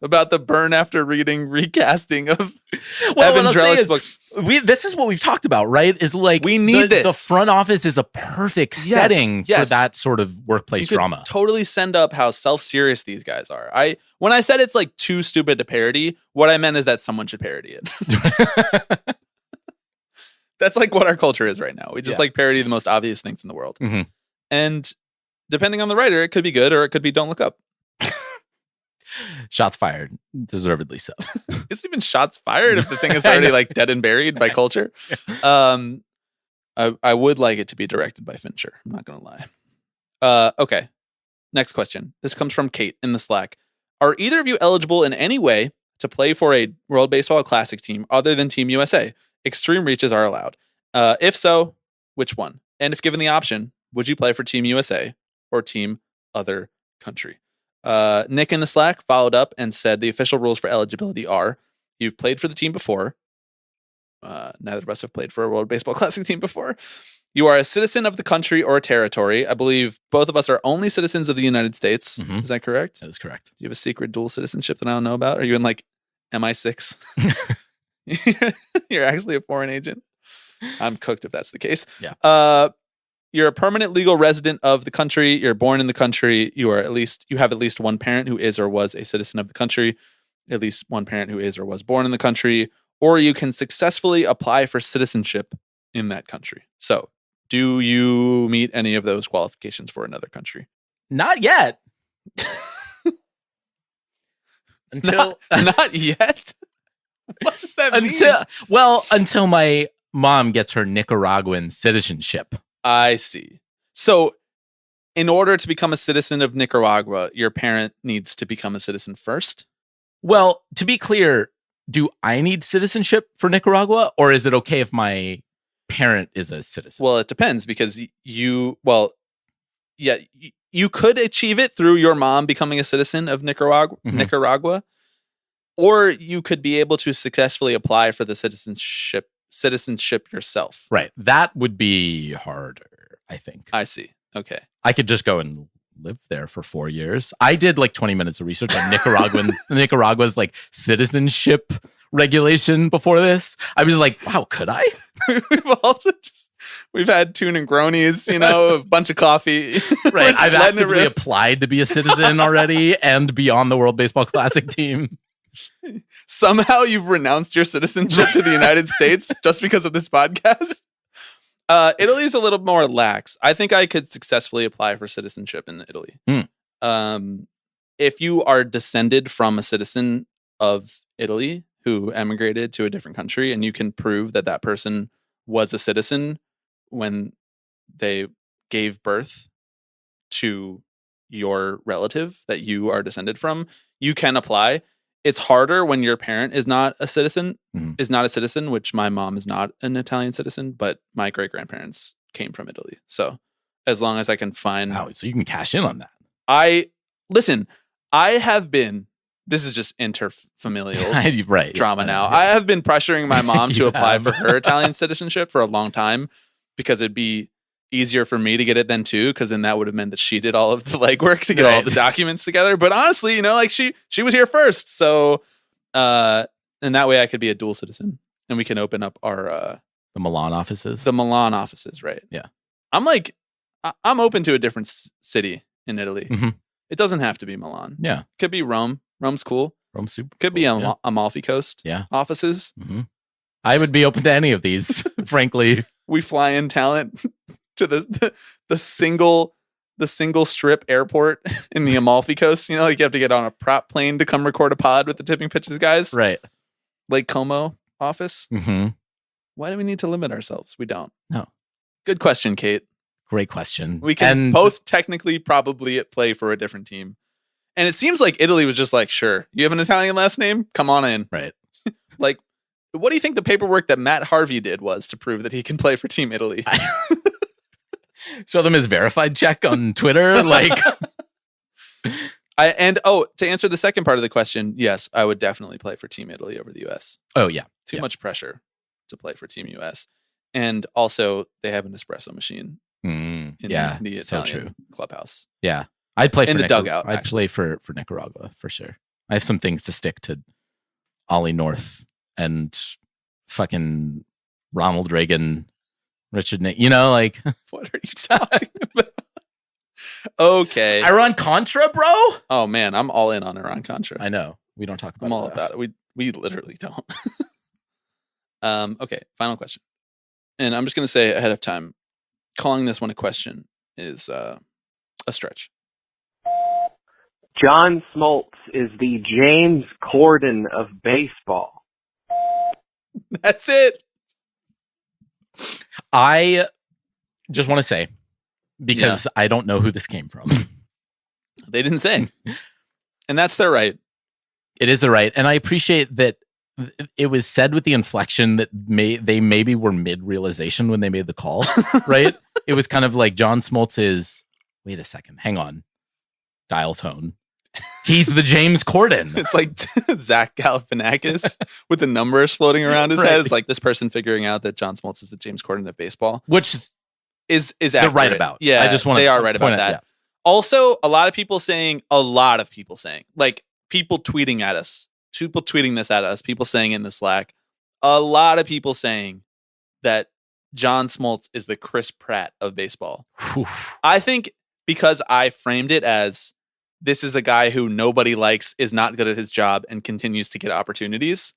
about the burn after reading recasting of
Well,
Evan
what I'll say
Drellick's
is,
book.
This is what we've talked about, right? Is like
We need this.
The front office is a perfect setting for
yes.
that sort of workplace
You could
drama.
totally send up how self-serious these guys are. When I said it's like too stupid to parody, what I meant is that someone should parody it. That's like what our culture is right now. We just like parody the most obvious things in the world. And depending on the writer, it could be good or it could be Don't Look Up.
Shots fired, deservedly so.
It's even shots fired if the thing is already like dead and buried by culture. I would like it to be directed by Fincher. I'm not going to lie. Okay. Next question. This comes from Kate in the Slack. Are either of you eligible in any way to play for a World Baseball Classic team other than Team USA? Extreme reaches are allowed. If so, which one? And if given the option, would you play for Team USA or Team Other Country? Nick in the Slack followed up and said the official rules for eligibility are: you've played for the team before. Neither of us have played for a World Baseball Classic team before. You are a citizen of the country or territory. I believe both of us are only citizens of the United States. Is that correct?
That is correct.
Do you have a secret dual citizenship that I don't know about? Are you in like MI6. You're actually a foreign agent. I'm cooked if that's the case.
Yeah.
You're a permanent legal resident of the country. You're born in the country. You have at least one parent who is or was a citizen of the country. At least one parent who is or was born in the country. Or you can successfully apply for citizenship in that country. So, do you meet any of those qualifications for another country?
Not yet.
Not yet. What does that mean?
Until my mom gets her Nicaraguan citizenship.
I see. So, in order to become a citizen of Nicaragua, your parent needs to become a citizen first?
Well, to be clear, do I need citizenship for Nicaragua, or is it okay if my parent is a citizen?
Well, it depends, because you could achieve it through your mom becoming a citizen of Nicaragua, or you could be able to successfully apply for the citizenship yourself.
Right. That would be harder, I think.
I see. Okay.
I could just go and live there for 4 years. I did like 20 minutes of research on Nicaragua's like citizenship regulation before this. I was like, wow, could I?
We've had tune and gronies, a bunch of coffee.
Right. I've actively applied to be a citizen already and be on the World Baseball Classic team.
Somehow you've renounced your citizenship to the United States just because of this podcast. Italy's a little more lax. I think I could successfully apply for citizenship in Italy. If you are descended from a citizen of Italy who emigrated to a different country, and you can prove that that person was a citizen when they gave birth to your relative that you are descended from, you can apply. It's harder when your parent is not a citizen, which my mom is not an Italian citizen, but my great-grandparents came from Italy. So as long as I can find...
Wow, so you can cash in on that.
I have been... This is just interfamilial drama now. I have been pressuring my mom to apply for her Italian citizenship for a long time, because it'd be easier for me to get it then too, because then that would have meant that she did all of the legwork to get all the documents together. But honestly, she was here first, so and that way I could be a dual citizen, and we can open up our
the Milan offices.
Right?
Yeah,
I'm open to a different city in Italy.
Mm-hmm.
It doesn't have to be Milan.
Yeah,
could be Rome. Rome's cool.
Rome's super.
Could be Amalfi Coast. Offices.
Mm-hmm. I would be open to any of these, frankly.
We fly in talent to the single strip airport in the Amalfi Coast. You have to get on a prop plane to come record a pod with the Tipping Pitches guys.
Right.
Lake Como office.
Mm-hmm.
Why do we need to limit ourselves? We don't.
No.
Good question, Kate.
Great question.
We can both technically probably play for a different team. And it seems like Italy was just like, sure, you have an Italian last name? Come on in.
Right.
Like, what do you think the paperwork that Matt Harvey did was to prove that he can play for Team Italy?
Show them his verified check on Twitter.
To answer the second part of the question, yes, I would definitely play for Team Italy over the US.
Oh, yeah.
Too much pressure to play for Team US. And also, they have an espresso machine in the Italian clubhouse.
Yeah. I'd play
in the dugout.
I'd play for Nicaragua for sure. I have some things to stick to Ollie North and fucking Ronald Reagan, Richard Nixon.
What are you talking about? Okay.
Iran-Contra, bro?
Oh, man. I'm all in on Iran-Contra.
I know. We don't talk about it.
I'm all about it. We literally don't. Okay. Final question. And I'm just going to say ahead of time, calling this one a question is a stretch.
John Smoltz is the James Corden of baseball.
That's it.
I just want to say, because I don't know who this came from.
They didn't say. And that's their right.
It is their right. And I appreciate that it was said with the inflection that they maybe were mid-realization when they made the call, right? It was kind of like John Smoltz is, wait a second, hang on, dial tone. He's the James Corden.
It's like Zach Galifianakis with the numbers floating around his head. It's like this person figuring out that John Smoltz is the James Corden of baseball,
which
is accurate.
They're right about.
Yeah,
I just want
they are right about that. Yeah. Also, a lot of people saying, like people tweeting at us people tweeting this at us, people saying in the Slack, a lot of people saying that John Smoltz is the Chris Pratt of baseball. I think because I framed it as this is a guy who nobody likes, is not good at his job, and continues to get opportunities,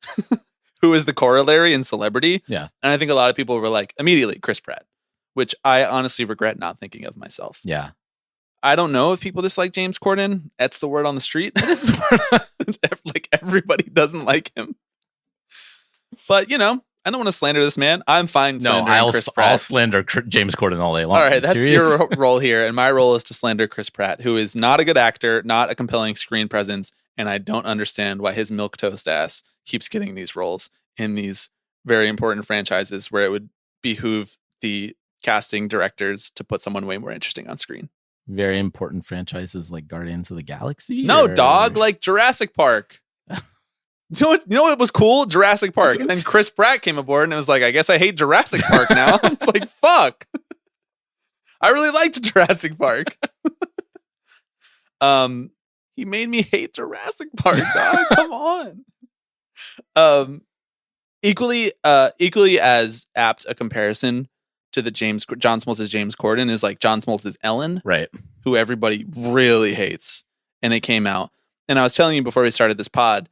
who is the corollary in celebrity.
Yeah.
And I think a lot of people were like, immediately, Chris Pratt, which I honestly regret not thinking of myself.
Yeah.
I don't know if people dislike James Corden. That's the word on the street. Like, everybody doesn't like him. But, you know, I don't want to slander this man. I'm fine slandering Chris Pratt.
I'll slander James Corden all day long.
All right, that's your role here. And my role is to slander Chris Pratt, who is not a good actor, not a compelling screen presence. And I don't understand why his milquetoast ass keeps getting these roles in these very important franchises where it would behoove the casting directors to put someone way more interesting on screen.
Very important franchises like Guardians of the Galaxy?
No, dog, like Jurassic Park. You know what was cool? Jurassic Park. And then Chris Pratt came aboard and it was like, I guess I hate Jurassic Park now. It's like, fuck. I really liked Jurassic Park. He made me hate Jurassic Park, dog. Come on. Equally as apt a comparison to the John Smoltz's James Corden is like John Smoltz's Ellen,
right?
Who everybody really hates, and it came out. And I was telling you before we started this pod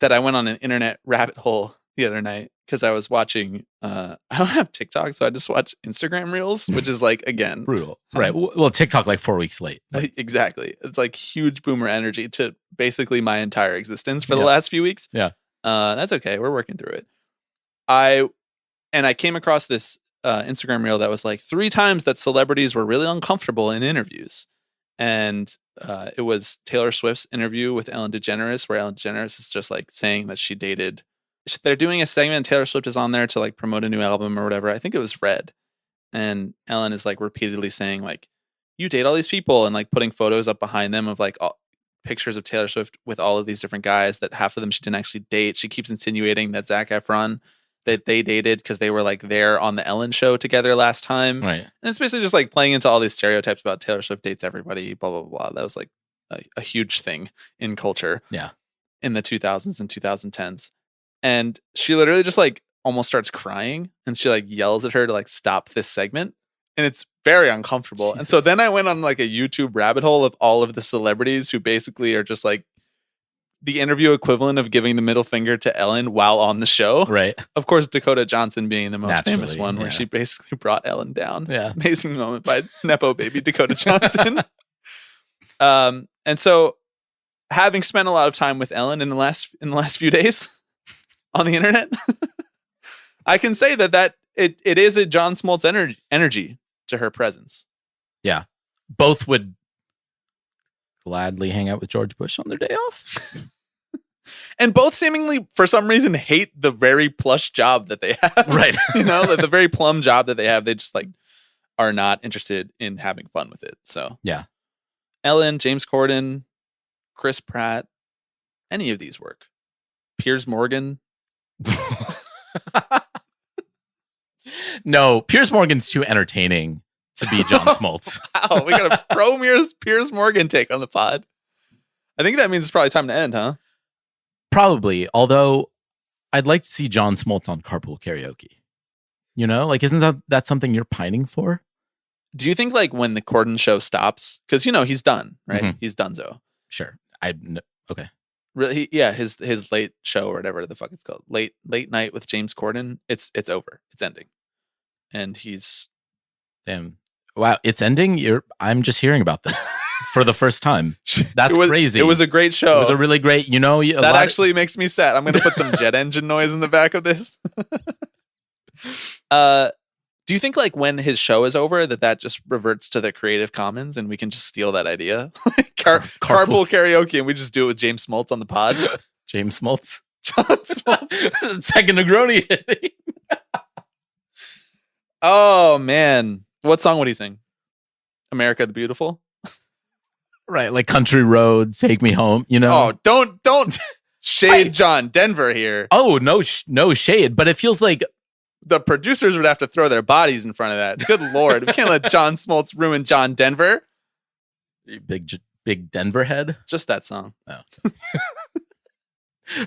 that I went on an internet rabbit hole the other night because I was watching. I don't have TikTok, so I just watch Instagram Reels, which is like again
brutal, right? Well, TikTok like 4 weeks late.
Exactly. It's like huge boomer energy to basically my entire existence for the last few weeks.
Yeah,
that's okay. We're working through it. I came across this Instagram reel that was like 3 times that celebrities were really uncomfortable in interviews. And it was Taylor Swift's interview with Ellen DeGeneres, where Ellen DeGeneres is just like saying that she dated. They're doing a segment and Taylor Swift is on there to like promote a new album or whatever. I think it was Red. And Ellen is like repeatedly saying like, you date all these people, and like putting photos up behind them of like pictures of Taylor Swift with all of these different guys that half of them she didn't actually date. She keeps insinuating that Zac Efron that they dated because they were like there on the Ellen show together last time.
Right.
And it's basically just like playing into all these stereotypes about Taylor Swift dates everybody, blah, blah, blah. That was like a huge thing in culture.
Yeah.
In the 2000s and 2010s. And she literally just like almost starts crying, and she like yells at her to like stop this segment. And it's very uncomfortable. Jesus. And so then I went on like a YouTube rabbit hole of all of the celebrities who basically are just like the interview equivalent of giving the middle finger to Ellen while on the show.
Right.
Of course, Dakota Johnson being the most famous one, where she basically brought Ellen down.
Yeah.
Amazing moment by Nepo baby Dakota Johnson. And so having spent a lot of time with Ellen in the last few days on the internet, I can say that it is a John Smoltz energy to her presence.
Yeah. Both would gladly hang out with George Bush on their day off.
And both seemingly, for some reason, hate the very plush job that they have.
Right.
You know, the very plum job that they have. They just like are not interested in having fun with it. So
yeah.
Ellen, James Corden, Chris Pratt, any of these work. Piers Morgan.
No, Piers Morgan's too entertaining to be John Smoltz.
Wow, we got a pro Piers Morgan take on the pod. I think that means it's probably time to end, huh?
Probably, although I'd like to see John Smoltz on Carpool Karaoke. You know, like, isn't that something you're pining for?
Do you think, like, when the Corden show stops, because, you know, he's done, right?
Mm-hmm.
He's donezo.
Sure. Okay.
Really, his late show or whatever the fuck it's called, late night with James Corden. It's over. It's ending, and he's
damn. Wow, it's ending. I'm just hearing about this for the first time. That's crazy.
It was a great show.
It was a really great. You know,
that actually makes me sad. I'm going to put some jet engine noise in the back of this. Do you think, like, when his show is over, that just reverts to the Creative Commons and we can just steal that idea? Carpool karaoke, and we just do it with James Smoltz on the pod?
James Smoltz?
John Smoltz.
Second Negroni hitting.
Oh, man. What song would he sing? America the Beautiful?
Right, like Country Road, Take Me Home, you know?
Oh, don't shade John Denver here.
Oh, no shade, but it feels like
the producers would have to throw their bodies in front of that. Good Lord. We can't let John Smoltz ruin John Denver.
Big Denver head.
Just that song.
Oh.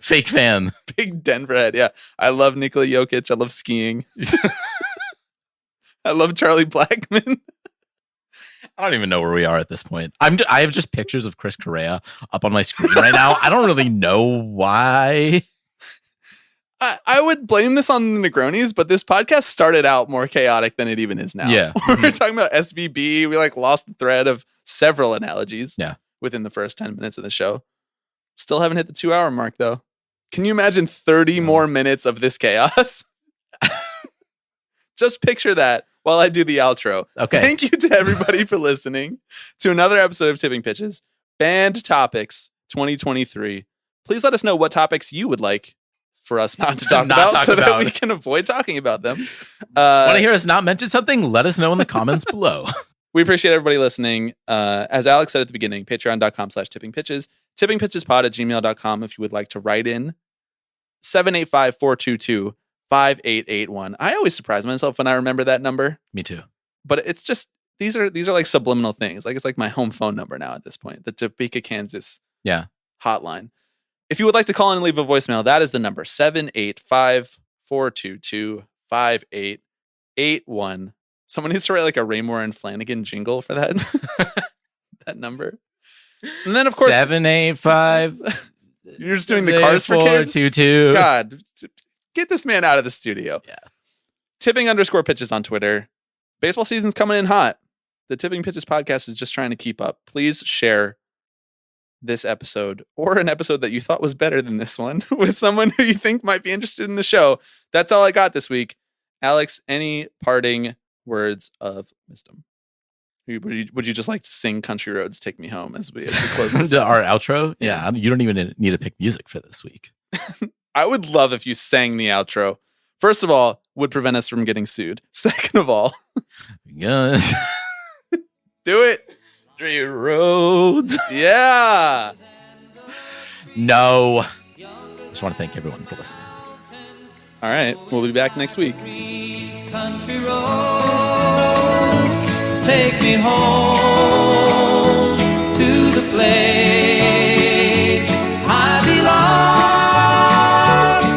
Fake fan.
Big Denver head. Yeah. I love Nikola Jokic. I love skiing. I love Charlie Blackmon.
I don't even know where we are at this point. I have just pictures of Chris Correa up on my screen right now. I don't really know why.
I would blame this on the Negronis, but this podcast started out more chaotic than it even is now.
Yeah.
We were talking about SVB. We lost the thread of several analogies within the first 10 minutes of the show. Still haven't hit the 2-hour mark, though. Can you imagine 30 more minutes of this chaos? Just picture that while I do the outro.
Okay.
Thank you to everybody for listening to another episode of Tipping Pitches. Banned Topics 2023. Please let us know what topics you would like for us not to talk about so that we can avoid talking about them.
Want to hear us not mention something? Let us know in the comments below.
We appreciate everybody listening. As Alex said at the beginning, patreon.com/tippingpitches, tippingpitchespod@gmail.com if you would like to write in. 785-422-5881. I always surprise myself when I remember that number.
Me too.
But it's just, these are like subliminal things. It's like my home phone number now at this point, the Topeka, Kansas hotline. If you would like to call in and leave a voicemail, that is the number 785-422-5881. Someone needs to write a Raymore and Flanagan jingle for that that number. And then of course
785.
You're just doing the Cars for Kids.
422.
God, get this man out of the studio.
Yeah.
Tipping_pitches on Twitter. Baseball season's coming in hot. The Tipping Pitches podcast is just trying to keep up. Please share this episode or an episode that you thought was better than this one with someone who you think might be interested in the show. That's all I got this week. Alex, any parting words of wisdom? Would you just like to sing Country Roads Take Me Home as we close this
our outro? Yeah, you don't even need to pick music for this week.
I would love if you sang the outro. First of all, would prevent us from getting sued. Second of all,
yes.
Do it.
Country Roads.
Yeah.
No. Just want to thank everyone for listening.
All right. We'll be back next week.
Country roads, take me home to the place I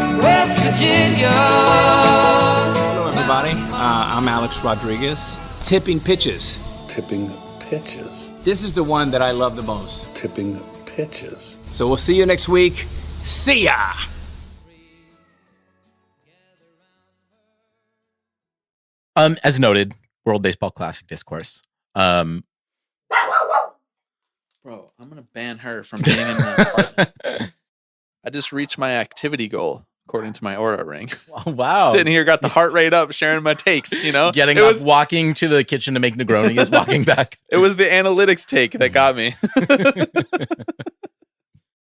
belong, West Virginia.
Hello, everybody. I'm Alex Rodriguez. Tipping Pitches.
Tipping Pitches.
This is the one that I love the most.
Tipping Pitches.
So we'll see you next week. See ya!
As noted, World Baseball Classic discourse.
Bro, I'm gonna ban her from being in my apartment. I just reached my activity goal according to my Aura ring.
Wow.
Sitting here, got the heart rate up, sharing my takes,
Getting up, walking to the kitchen to make Negronis, walking back.
It was the analytics take that got me.